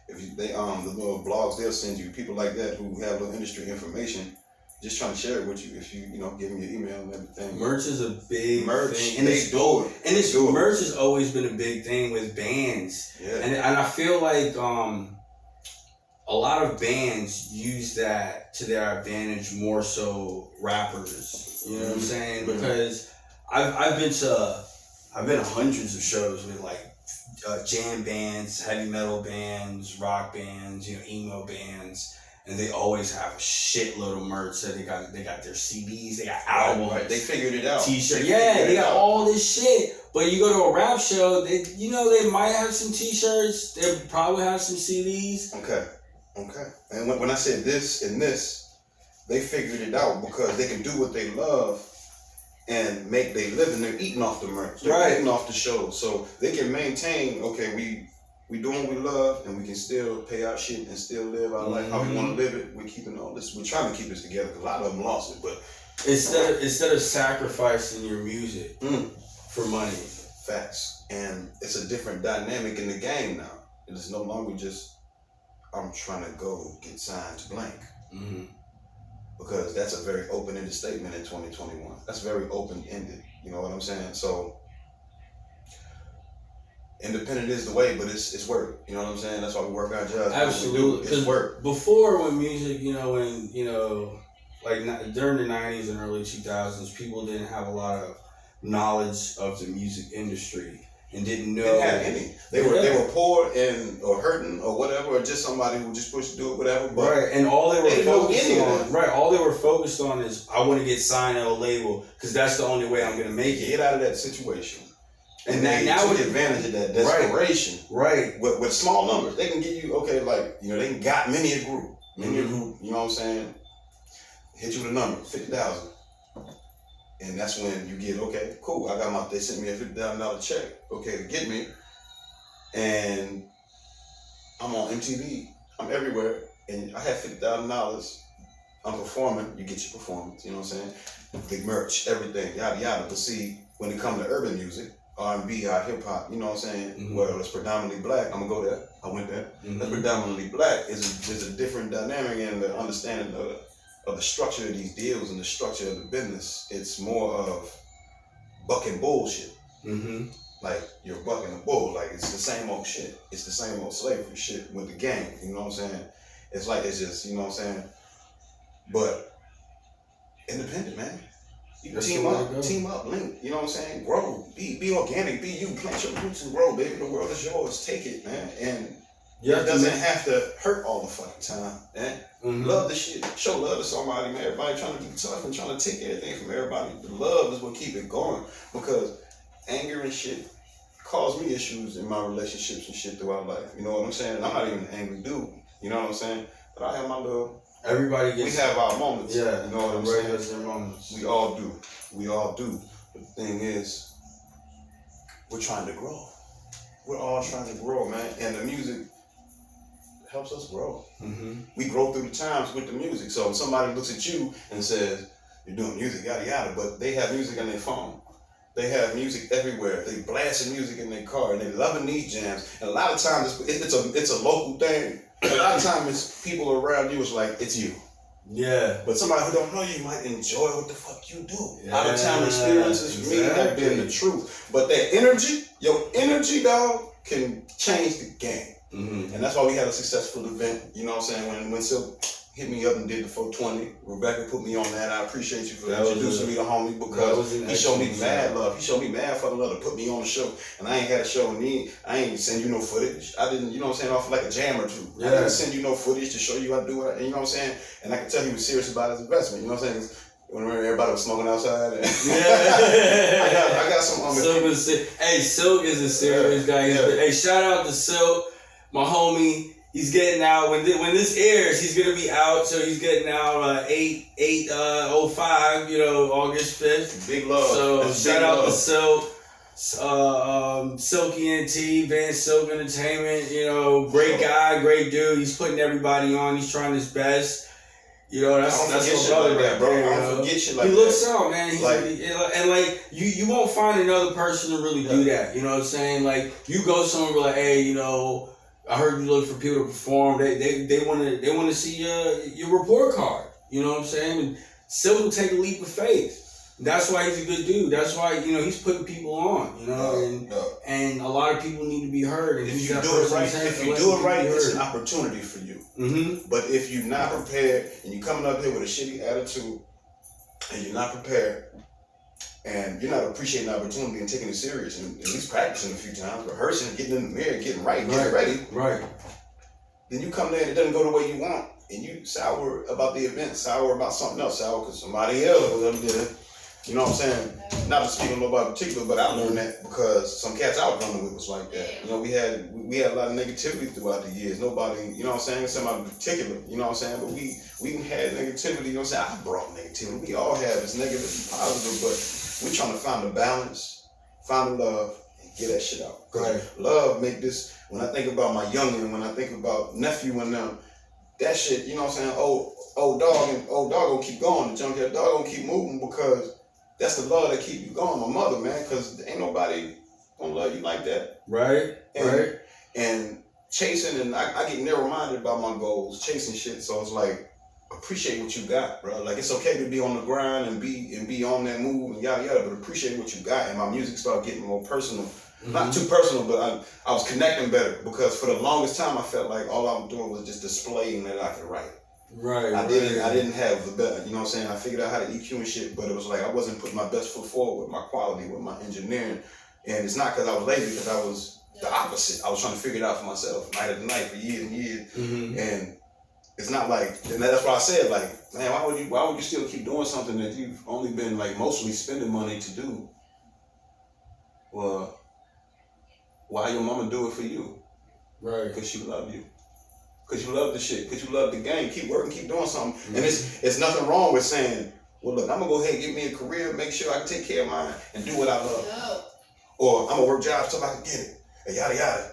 the little blogs they'll send you, people like that who have little industry information, just trying to share it with you. If you give me your email and everything. Merch is a big thing, and they do it. And merch has always been a big thing with bands. Yeah. And I feel like a lot of bands use that to their advantage more so rappers. You know what I'm saying? Mm-hmm. Because I've been to hundreds of shows with like jam bands, heavy metal bands, rock bands, emo bands, and they always have a shitload of merch. So they got their CDs, they got albums, right. They figured it out. T-shirts, they got all this shit. But you go to a rap show, they might have some T-shirts, they probably have some CDs. Okay. And when I said this and this, they figured it out because they can do what they love and make their living. They're eating off the merch. They're eating off the show. So they can maintain, okay, we doing what we love and we can still pay our shit and still live our life how we want to live it. We're keeping all this. We're trying to keep this together because a lot of them lost it. But instead of sacrificing your music for money. Facts. And it's a different dynamic in the game now. It is no longer just I'm trying to go get signed to blank. Mm-hmm. Because that's a very open-ended statement in 2021. That's very open-ended. You know what I'm saying? So, independent is the way, but it's work. You know what I'm saying? That's why we work our jobs. Absolutely. It's work. Before, when music, like during the 90s and early 2000s, people didn't have a lot of knowledge of the music industry. And didn't know. Didn't have any. They were poor or hurting or whatever, or just somebody who just pushed to do it, whatever. But right, and all they were focused on is I want to get signed at a label because that's the only way I'm gonna make it. Get out of that situation. And they now take advantage of that desperation. Right. With small numbers, they can give you they can got many a group, you know what I'm saying? Hit you with a number, 50,000. And that's when you get, okay, cool. They sent me a $50,000 check, okay, to get me. And I'm on MTV. I'm everywhere. And I have $50,000. I'm performing. You get your performance, you know what I'm saying? Big merch, everything, yada, yada. But see, when it comes to urban music, R&B, hip hop, you know what I'm saying? Mm-hmm. Well, it's predominantly black. I'm going to go there. I went there. Mm-hmm. That's predominantly black. There's a different dynamic in the understanding of the structure of these deals and the structure of the business. It's more of bucking bullshit. Mm-hmm. Like you're bucking a bull. Like it's the same old shit. It's the same old slavery shit with the gang. You know what I'm saying? It's just, you know what I'm saying? But independent, man. You That's team the way to up, go. link. You know what I'm saying? Grow, be organic, be you. Plant your roots and grow, baby. The world is yours. Take it, man. And it doesn't have to hurt all the fucking time, man. Love the shit. Show love to somebody, man. Everybody trying to be tough and trying to take everything from everybody. The love is what keep it going, because anger and shit caused me issues in my relationships and shit throughout life. You know what I'm saying? And I'm not even an angry dude. You know what I'm saying? But I have my little. Everybody gets. We have our moments. Yeah. You know what I'm saying? Has their moments. We all do. We all do. But the thing is, we're trying to grow. We're all trying to grow, man. And the music helps us grow. We grow through the times with the music. So if somebody looks at you and says, you're doing music, yada yada, but they have music on their phone. They have music everywhere. They blasting music in their car, and they loving these jams. And a lot of times it's a local thing. A lot of times it's people around you. It's like it's you. Yeah. But somebody who don't know you might enjoy what the fuck you do. Out of town experiences for me have been the truth. But that energy, your energy, dog, can change the game. And that's why we had a successful event. You know what I'm saying? When Silk hit me up and did the 420, Rebecca put me on that. I appreciate you for introducing me to homie, because he showed me mad love. He showed me mad fucking love to put me on the show. And I ain't had a show and I ain't send you no footage. I didn't, you know what I'm saying, off like a jam or two. Yeah. I didn't send you no footage to show you I do it. And you know what I'm saying? And I could tell he was serious about his investment. You know what I'm saying? When everybody was smoking outside. I got some Silk is a serious guy. Hey, shout out to Silk, my homie. He's getting out when this airs. He's gonna be out, so he's getting out 8/05. You know, August 5th. Big love. So that's shout out to Silk, Silky NT, Van Silk Entertainment. You know, great guy, great dude. He's putting everybody on. He's trying his best. You know, that's my brother right bro. there. I don't forget shit like he that. looks out, man. He's you won't find another person to really do that. You know what I'm saying? Like, you go somewhere, be like, hey, you know, I heard you look for people to perform. They want to see your report card. You know what I'm saying? And Silk will take a leap of faith. That's why he's a good dude. That's why, you know, he's putting people on. You know, and a lot of people need to be heard. And if you do it right, it's an opportunity for you. But if you're not prepared and you're coming up here with a shitty attitude and you're not prepared and you're not appreciating the opportunity and taking it serious and at least practicing a few times, rehearsing, getting in the mirror, getting right, getting ready. Right. Then you come there and it doesn't go the way you want and you sour about the event, sour about something else, sour because somebody else did it. You know what I'm saying? Not to speak on nobody in particular, but I learned that because some cats I was running with was like that. You know, we had a lot of negativity throughout the years. Nobody, you know what I'm saying? Somebody in particular, you know what I'm saying? But we had negativity, you know what I'm saying? I brought negativity. We all have this negative and positive, but we're trying to find the balance, find the love, and get that shit out. Right. Love make this, when I think about my youngin', when I think about nephew and them, that shit, you know what I'm saying? Old dog gonna keep going. The junkyard dog gonna keep moving because that's the love that keep you going. My mother, man, because ain't nobody gonna love you like that. Right. And chasing, and I get narrow-minded about my goals, chasing shit. So it's like, appreciate what you got, bro. Like, it's okay to be on the grind and be on that move and yada yada, but appreciate what you got. And my music started getting more personal. Not too personal, but I was connecting better because for the longest time I felt like all I was doing was just displaying that I could write. Right. I didn't have the best, you know what I'm saying? I figured out how to EQ and shit, but it was like I wasn't putting my best foot forward with my quality, with my engineering. And it's not because I was lazy, because I was the opposite. I was trying to figure it out for myself, night after night, for years and years. And it's not like, and that's why I said, like, man, why would you still keep doing something that you've only been like mostly spending money to do? Well, why your mama do it for you? Right. Because she love you. Because you love the shit. Because you love the game. Keep working, keep doing something. And it's nothing wrong with saying, well, look, I'm going to go ahead and get me a career, make sure I can take care of mine and do what I love. Or I'm going to work jobs till I can get it. And yada, yada.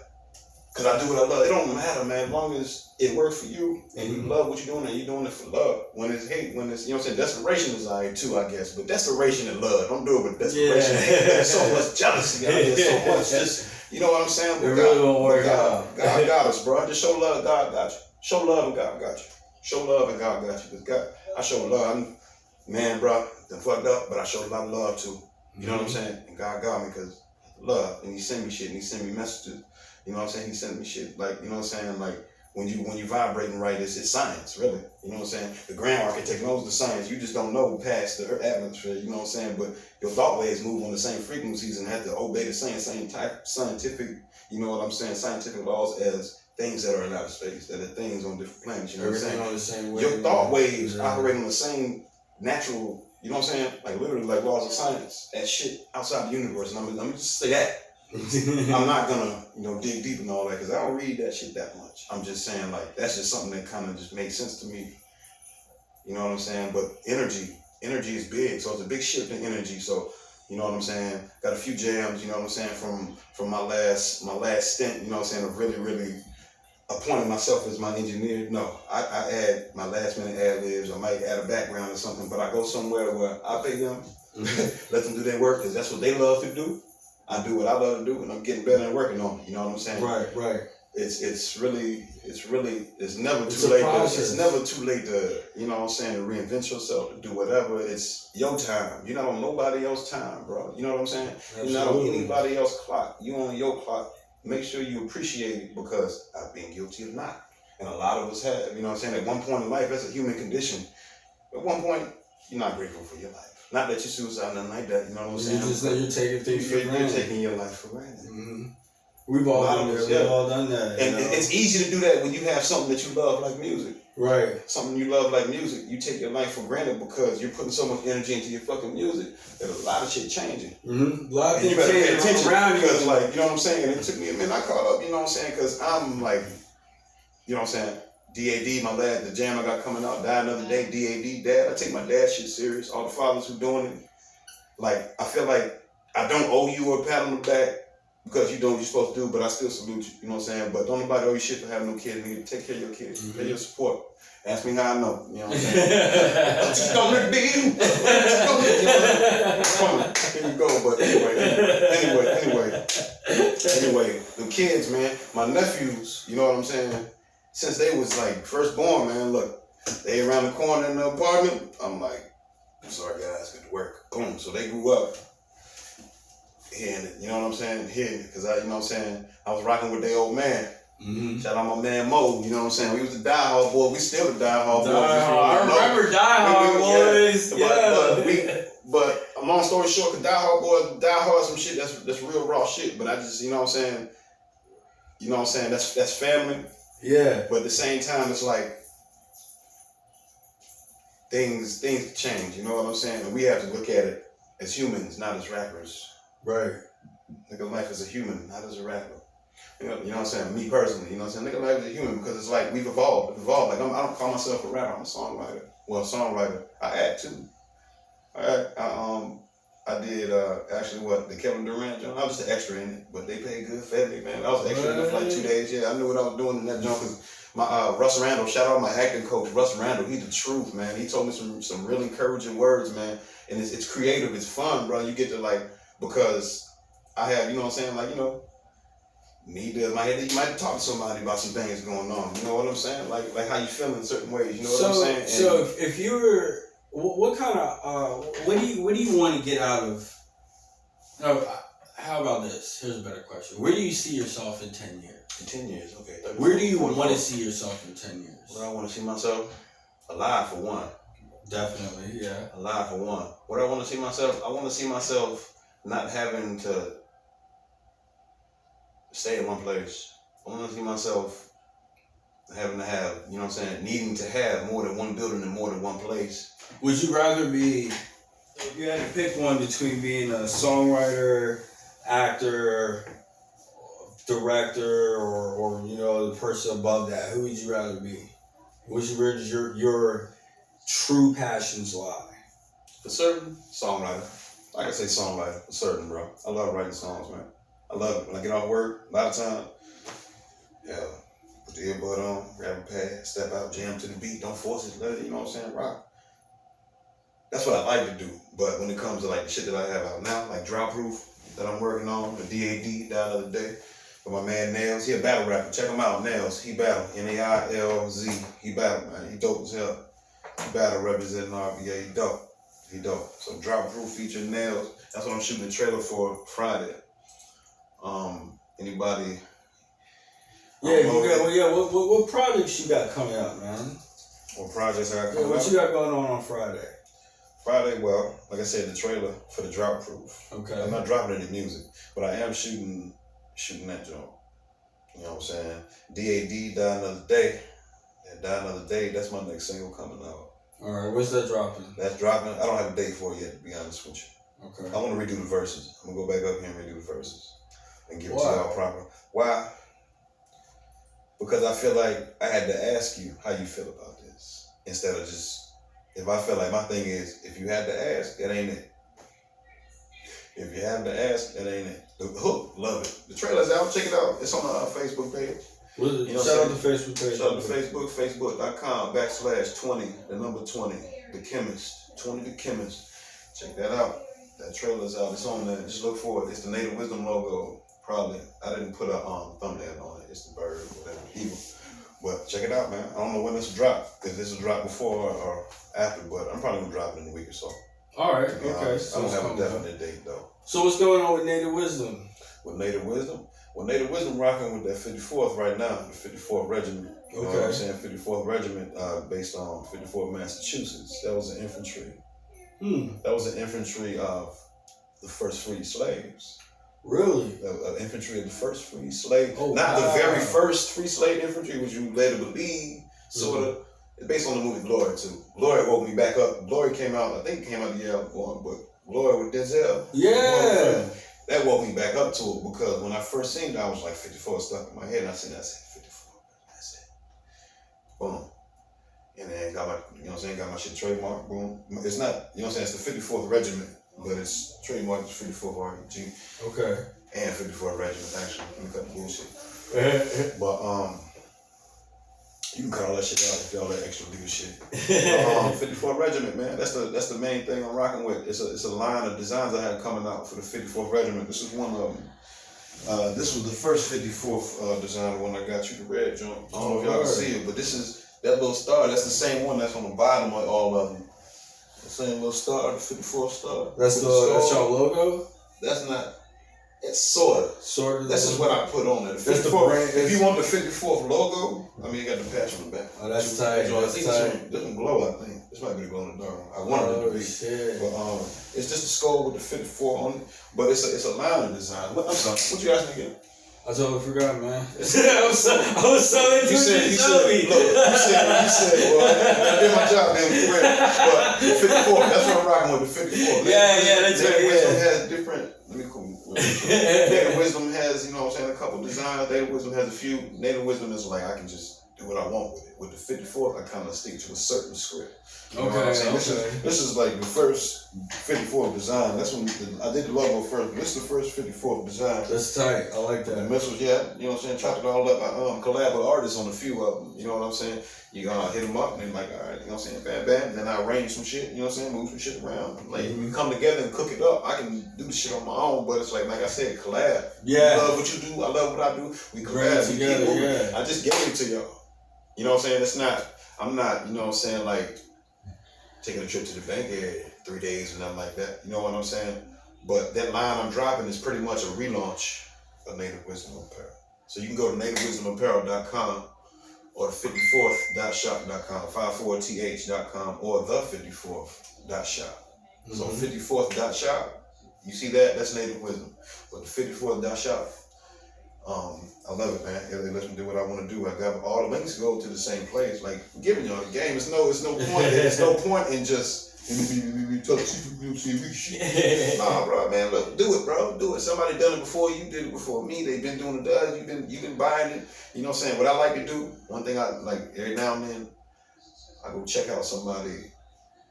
Because I do what I love. It don't matter, man. As long as it works for you and you love what you're doing and you're doing it for love. When it's hate, when it's, you know what I'm saying, desperation is all right too, I guess. But desperation and love. Don't do it with desperation. There's so much jealousy out there. So much just... You know what I'm saying? But it really won't work out. God got us, bro. Just show love, God got you. Show love and God got you. Show love and God got you. Because God, I show love. Man, bro, done fucked up, but I showed a lot of love too. You know what I'm saying? And God got me because love. And he sent me shit and he sent me messages. You know what I'm saying? He sent me shit. Like, you know what I'm saying? Like, when you vibrating right, it's science, really. You know what I'm saying? The grand architect knows the science. You just don't know past the atmosphere. You know what I'm saying? But your thought waves move on the same frequencies and have to obey the same type scientific. You know what I'm saying? Scientific laws as things that are in outer space, that are things on different planets. You know Everything what I'm on saying? the same way. Your thought waves operate on the same natural. You know what I'm saying? Like literally, like laws of science. That shit outside the universe. And let me just say that. I'm not gonna, dig deep and all that because I don't read that shit that much. I'm just saying, like, that's just something that kind of just makes sense to me. You know what I'm saying? But energy is big, so it's a big shift in energy. So, you know what I'm saying? Got a few jams, you know what I'm saying, from my last stint, you know what I'm saying, of really appointing myself as my engineer. No, I add my last minute ad libs. I might add a background or something, but I go somewhere where I pay them, let them do their work because that's what they love to do. I do what I love to do, and I'm getting better and working on it. You know what I'm saying? Right. It's never too late. It's never too late to, you know what I'm saying, to reinvent yourself, to do whatever. It's your time. You're not on nobody else's time, bro. You know what I'm saying? Absolutely. You're not on anybody else's clock. You on your clock. Make sure you appreciate it because I've been guilty of not. And a lot of us have. You know what I'm saying? At one point in life, that's a human condition. At one point, you're not grateful for your life. Not that you're suicide, nothing like that. You know what I'm saying? You just you're taking things for granted. You're taking your life for granted. Mm-hmm. We've all done that. We've all done that. And it's easy to do that when you have something that you love, like music. Right. Something you love, like music. You take your life for granted because you're putting so much energy into your fucking music. There's a lot of shit changing. Mm-hmm. A lot of things changing. You better pay attention around you. Because, like, you know what I'm saying? And it took me a minute. I caught up, you know what I'm saying? Because I'm like, you know what I'm saying? DAD, my dad, the jam I got coming out, Die Another Day, DAD, Dad. I take my dad shit serious. All the fathers who doing it. Like, I feel like I don't owe you a pat on the back because you're doing what you're supposed to do, but I still salute you. You know what I'm saying? But don't nobody owe you shit for having no kids. Nigga, take care of your kids. Mm-hmm. Pay your support. Ask me how I know. You know what I'm saying? Just don't look big. Here you go. But anyway, the kids, man, my nephews, you know what I'm saying? Since they was like first born, man, look, they around the corner in the apartment. I'm like, I'm sorry guys, good to work. Boom. So they grew up hearing it, you know what I'm saying? Hearing it, because you know what I'm saying? I was rocking with their old man. Mm-hmm. Shout out my man Mo, you know what I'm saying? We was the Die Hard boy. We still the Die Hard boys. I remember Die Hard boys. Yeah. But long story short, cause Die Hard boys, Die Hard some shit that's real raw shit. But I just, you know what I'm saying? You know what I'm saying? That's family. Yeah. But at the same time, it's like things change. You know what I'm saying? And we have to look at it as humans, not as rappers. Right. Nigga, life as a human, not as a rapper. You know what I'm saying? Me personally, you know what I'm saying? Nigga, life as a human because it's like we've evolved. Like I don't call myself a rapper. I'm a songwriter. Well, songwriter. I act too. I did actually the Kevin Durant joint. I was just an extra in it, but they paid good, fed me, man. I was extra in it for like 2 days. Yeah, I knew what I was doing in that joint because my Russ Randall, shout out my acting coach, Russ Randall. He's the truth, man. He told me some real encouraging words, man. And it's creative, it's fun, bro. You get to because I have, you know what I'm saying, like, you know, you might talk to somebody about some things going on. You know what I'm saying? Like how you feel in certain ways. You know what I'm saying? And so if you were, what kind of, what do you want to get out of? No, how about this? Here's a better question. Where do you see yourself in 10 years? In 10 years, okay. Where do you want to see yourself in 10 years? Where I want to see myself? Alive for one. Definitely, yeah. Alive for one. Where I want to see myself? I want to see myself not having to stay in one place. I want to see myself having to have, you know what I'm saying, needing to have more than one building and more than one place. Would you rather be, if you had to pick one between being a songwriter, actor, director, or you know, the person above that, who would you rather be? Where does your true passions lie? For certain, songwriter. Like I say, songwriter. For certain, bro. I love writing songs, man. I love it. When I get off work, a lot of time, put the earbud on, grab a pad, step out, jam to the beat, don't force it, let it, you know what I'm saying, rock. That's what I like to do. But when it comes to like the shit that I have out now, like Drought Proof that I'm working on, the DAD, Die Another Day, with my man Nails, he a battle rapper. Check him out, Nails. He battle, Nailz. He battle, man. He dope as hell. He battle representing RBA. He dope. He dope. So Drought Proof featuring Nails. That's what I'm shooting the trailer for Friday. Anybody What projects you got coming out, man? What projects I got coming out? What you got going on Friday? Friday, well, like I said, the trailer for the Drought Proof. Okay. I'm not dropping any music, but I am shooting that joint. You know what I'm saying? DAD, Die Another Day. And Die Another Day, that's my next single coming out. Alright, when's that dropping? That's dropping. I don't have a date for it yet, to be honest with you. Okay. I want to redo the verses. I'm going to go back up here and redo the verses. And give it to y'all proper. Why? Because I feel like I had to ask you how you feel about this. Instead of just, if I feel like my thing is, if you had to ask, that ain't it. If you have to ask, that ain't it. The hook, love it. The trailer's out, check it out. It's on our Facebook page. You know, shout out to Facebook page. Shout out to Facebook, facebook.com/20, the number 20, the chemist, 20 the chemist. Check that out. That trailer's out. It's on there. Just look for it. It's the Native Wisdom logo. Probably. I didn't put a thumbnail on it. It's the bird, whatever, eagle. But check it out, man. I don't know when this will drop, because this will drop before or after, but I'm probably going to drop it in a week or so. All right, okay. So I don't have a definite date, though. So what's going on with Native Wisdom? With Native Wisdom? Well, Native Wisdom rocking with that 54th right now, the 54th Regiment. You know what I'm saying? 54th Regiment, based on 54th Massachusetts. That was an infantry. That was an infantry of the first freed slaves. Really? Infantry of the first free slave. Oh, not the very first free slave infantry, which you later believe, sort of. It's based on the movie Glory, too. Glory woke me back up. Glory came out, I think it came out the year I was born, but Glory with Denzel. Yeah. That woke me back up to it, because when I first seen it, I was like 54 stuck in my head, and I said 54. That's it. Boom. And then got my, you know what I'm saying, got my shit trademarked, boom. It's not, you know what I'm saying, it's the 54th Regiment. But it's trademarked as 54th REG. Okay. And 54th Regiment, actually. Let me cut the bullshit. But you can cut all that shit out if y'all that extra legal shit. 54th Regiment, man. That's the main thing I'm rocking with. It's a line of designs I had coming out for the 54th Regiment. This is one of them. This was the first 54th design, the one I got you, the red joint. I don't know if y'all can see it, but this is that little star. That's the same one that's on the bottom of all of them. The same little star, the 54th star. That's your logo? That's not. It's sort of. This is what I put on it. The 54th, if you want the 54th logo, I mean, you got the patch on the back. Oh, that's tight. This one glow, I think. This might be the glow in the dark one. I wanted it to be. Shit. But it's just a skull with the 54 on it. But it's a line design. I'm sorry. What you asked me again? I totally forgot, man. I was so into it. You said, well, I did my job, man. But the 54, that's what I'm rocking with, the 54. That's right. Native Wisdom has different, Native Wisdom has, you know what I'm saying, a couple designs. Native Wisdom has a few. Native Wisdom is like, I can just do what I want with it. With the 54th, I kind of stick to a certain script. You know what I'm saying? This is like the first 54th design. That's when I did the logo first. This is the first 54th design. That's tight. I like that. The missiles, you know what I'm saying? Chopped it all up. I collab with artists on a few of them. You know what I'm saying? You gonna hit them up and then like, all right, you know what I'm saying? Bam, bam. Then I arrange some shit. You know what I'm saying? Move some shit around. Like we come together and cook it up. I can do the shit on my own, but it's like I said, collab. Yeah. You love what you do. I love what I do. We collab. Together. Yeah. I just gave it to y'all. You know what I'm saying? I'm not, you know what I'm saying, like taking a trip to the bank every 3 days and nothing like that. You know what I'm saying? But that line I'm dropping is pretty much a relaunch of Native Wisdom Apparel. So you can go to nativewisdomapparel.com or the 54th.shop.com, 54th.shop, or the 54th.shop. So 54th.shop, you see that? That's Native Wisdom. But the 54th.shop, I love it, man. It lets me do what I want to do. I got all the links go to the same place. Like giving y'all the game. It's no point. There's no point in just nah, bro, man. Look, do it, bro. Do it. Somebody done it before you. Did it before me. They've been doing it. You've been buying it. You know what I'm saying? What I like to do. One thing I like every now and then, I go check out somebody.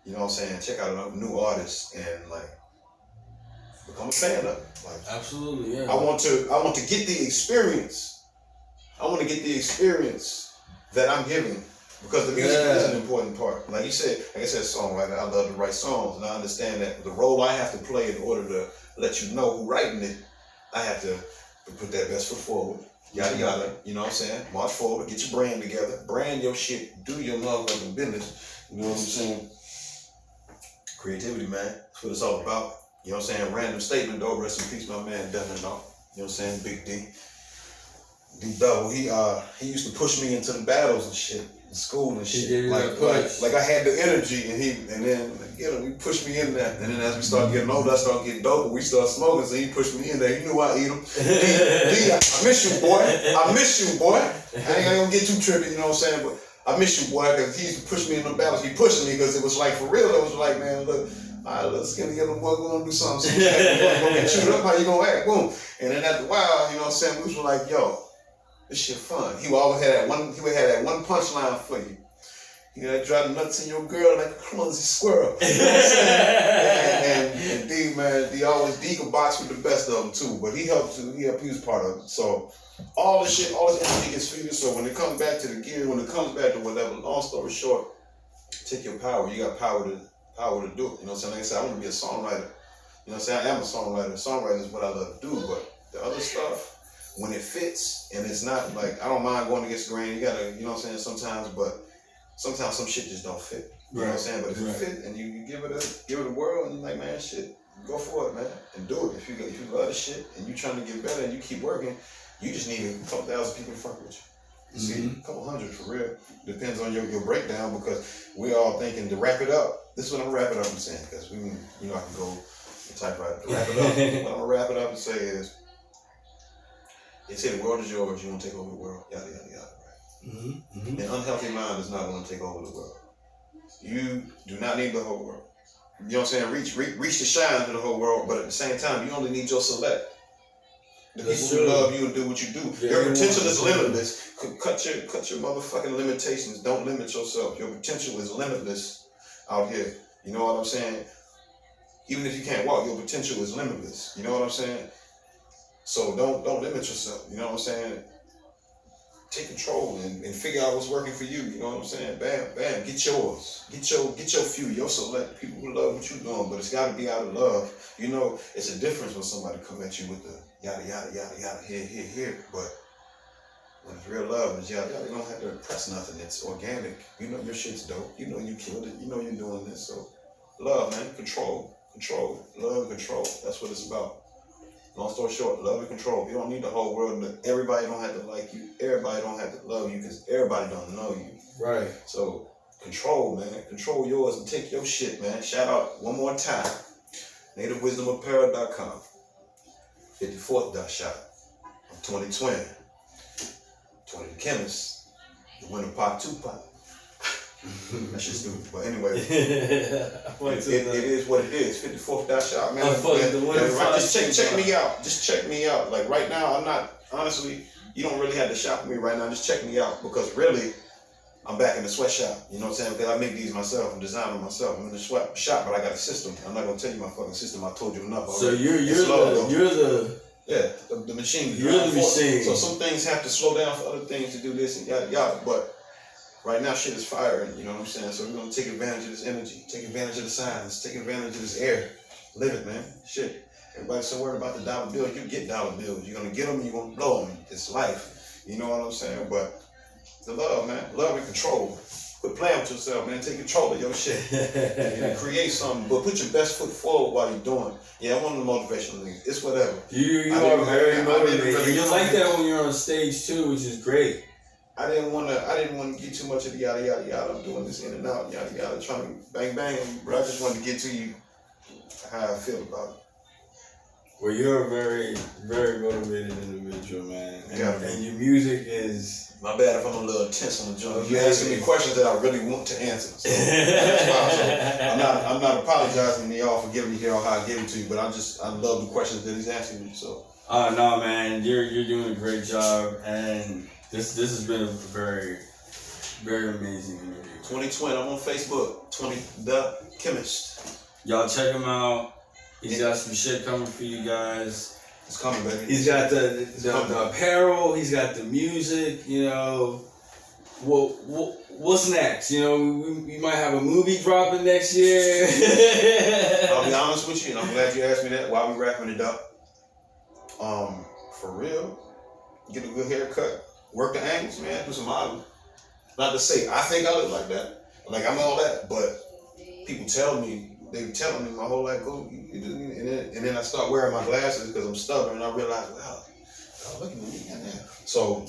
You know what I'm saying? Check out a new artist and like become a fan of it. Like, absolutely, yeah. I want to get the experience. I want to get the experience that I'm giving, because the music is an important part. Like you said, like I said, songwriter, I love to write songs, and I understand that the role I have to play in order to let you know who's writing it, I have to put that best foot forward. Yada yada. You know what I'm saying? March forward, get your brand together, brand your shit, do your motherfucking business. You know what I'm saying? Creativity, man. That's what it's all about. You know what I'm saying? Random statement though. Rest in peace, my man, Devin. You know what I'm saying? Big D. D Double, he used to push me into the battles and shit in school and shit. Like I had the energy, and then he pushed me in there. And then as we started getting older, I started getting dope. We started smoking, so he pushed me in there. He knew I eat him. D, I miss you, boy. I miss you, boy. I ain't gonna get too trippy, you know what I'm saying? But I miss you, boy, because he used to push me in the battles. He pushed me because it was like, for real, it was like, man, look, all right, little skinny yellow boy, we're gonna do something. So we're gonna get chewed up, how you gonna act? Boom. And then after a while, you know what I'm saying, we was like, yo, this shit fun. He would always have that one punchline for you. You gotta drive the nuts in your girl like a clumsy squirrel. You know what I'm saying? and D, man, D could box with the best of them too, but he helped too. He was part of it. So all this shit, all this energy gets figured. So when it comes back to the gear, when it comes back to whatever, long story short, take your power. You got power to do it. You know what I'm saying? Like I said, I want to be a songwriter. You know what I'm saying? I am a songwriter. Songwriting is what I love to do, but the other stuff, when it fits and it's not like, I don't mind going against the grain. You gotta, you know what I'm saying, sometimes some shit just don't fit. You know what I'm saying? But if it fit and you give it a whirl and you're like, man, shit, go for it, man, and do it. If you love the shit and you trying to get better and you keep working, you just need a couple thousand people to fuck with you. You see, a couple hundred for real. Depends on your breakdown, because we all thinking to wrap it up. This is what I'm gonna wrap it up and saying, because I can go and type right to wrap it up. What I'm gonna wrap it up and say is, they say the world is yours, you want to take over the world, yada, yada, yada, right? An unhealthy mind is not going to take over the world. You do not need the whole world. You know what I'm saying? Reach the shine to the whole world, but at the same time, you only need your select. The people who love you and do what you do. Your potential is limitless. Cut your motherfucking limitations. Don't limit yourself. Your potential is limitless out here. You know what I'm saying? Even if you can't walk, your potential is limitless. You know what I'm saying? So don't limit yourself. You know what I'm saying? Take control and figure out what's working for you. You know what I'm saying? Bam, bam, get yours. Get your few, your select people who love what you're doing, but it's got to be out of love. You know, it's a difference when somebody come at you with the yada, yada, yada, yada, here. But when it's real love, it's yada, yada, you don't have to impress nothing. It's organic. You know your shit's dope. You know you killed it. You know you're doing this. So love, man, control, love, control. That's what it's about. Long story short, love and control. You don't need the whole world. Everybody don't have to like you. Everybody don't have to love you, because everybody don't know you. Right. So control, man. Control yours and take your shit, man. Shout out one more time. NativeWisdomApparel.com. 54th shot. I'm 2020. 20 the chemist. The winner part 2 pop. That shit's stupid, but anyway, it is what it is. 54th shot, man. Just check me out. Just check me out. Like right now, I'm not, honestly, you don't really have to shop with me right now. Just check me out, because really, I'm back in the sweatshop. You know what I'm saying? Because I make these myself and design them myself. I'm in the sweatshop, but I got a system. I'm not gonna tell you my fucking system. I told you enough. So you're the machine. You're the machine. So some things have to slow down for other things to do this and yada yada. But right now, shit is firing, you know what I'm saying? So we're going to take advantage of this energy, take advantage of the signs, take advantage of this air. Live it, man. Shit. Everybody's so worried about the dollar bill. You get dollar bills. You're going to get them, you're going to blow them. It's life. You know what I'm saying? But the love, man. Love and control. Quit playing with yourself, man. Take control of your shit. And create something. But put your best foot forward while you're doing it. Yeah, I'm one of the motivational niggas. It's whatever. You are very motivated. You like that when you're on stage, too, which is great. I didn't want to get too much of the yada yada yada. I'm doing this in and out, yada yada, trying to bang bang, but I just wanted to get to you how I feel about it. Well, you're a very, very motivated individual, man. And your music is... My bad if I'm a little tense on the joint. You're asking me questions that I really want to answer. So that's why. So I'm not apologizing to y'all for giving me here how I give it to you, but I love the questions that he's asking me. So. No, man, you're doing a great job, and this has been a very, very amazing interview. 2020. I'm on Facebook. 20 the Chemist. Y'all check him out. He's got some shit coming for you guys. It's coming, baby. He's got the apparel. He's got the music. You know, what's next? You know, we might have a movie dropping next year. I'll be honest with you, and I'm glad you asked me that while we wrapping it up. For real, get a good haircut, work the angles, man. Do some modeling. Not to say I think I look like that, like I'm all that, but people tell me. They telling me my whole life, go, you do, and then I start wearing my glasses because I'm stubborn, and I realize, wow, look at me, So,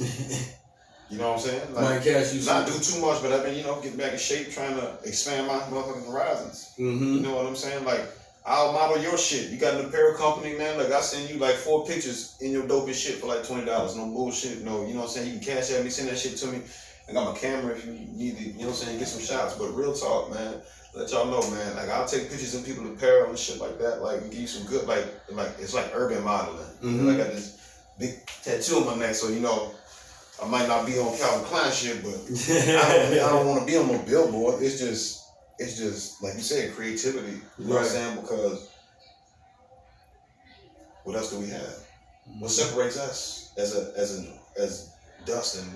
you know what I'm saying? Like, Might catch you not some- do too much, but I've been, getting back in shape, trying to expand my motherfucking horizons. You know what I'm saying? Like, I'll model your shit. You got an apparel company, man. Like, I send you like 4 pictures in your dopest shit for like $20. No bullshit. No, you know what I'm saying? You can cash at me, send that shit to me. I got my camera if you need to, you know what I'm saying? Get some shots. But real talk, man. Let y'all know, man. Like, I'll take pictures of people's apparel and shit like that. Like, and give you some good, like it's like urban modeling. I got this big tattoo on my neck, so I might not be on Calvin Klein shit, but I don't want to be on no billboard. It's just like you said, creativity. You know what I'm saying? Because what else do we have? What separates us as dust and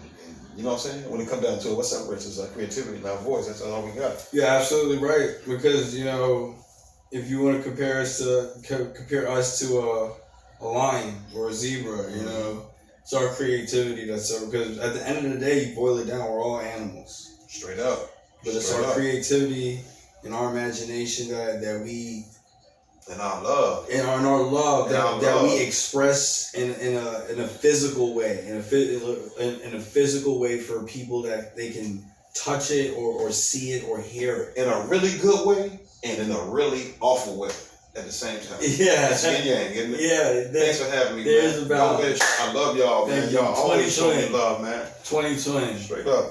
you know what I'm saying? When it comes down to it, what separates us? Our creativity and our voice. That's all we got. Yeah, absolutely right. Because if you want to compare us to a lion or a zebra, it's our creativity because at the end of the day, you boil it down, we're all animals. Straight up. But it's our creativity and our imagination that we and our love that we express in a physical way, in a physical way for people that they can touch it or see it or hear it in a really good way and in a really awful way at the same time. Yeah, that's yin yang, isn't it? Yeah. Thanks for having me, there's man. a balance. I love y'all, man. Y'all always show me love, man. 2020. Straight up.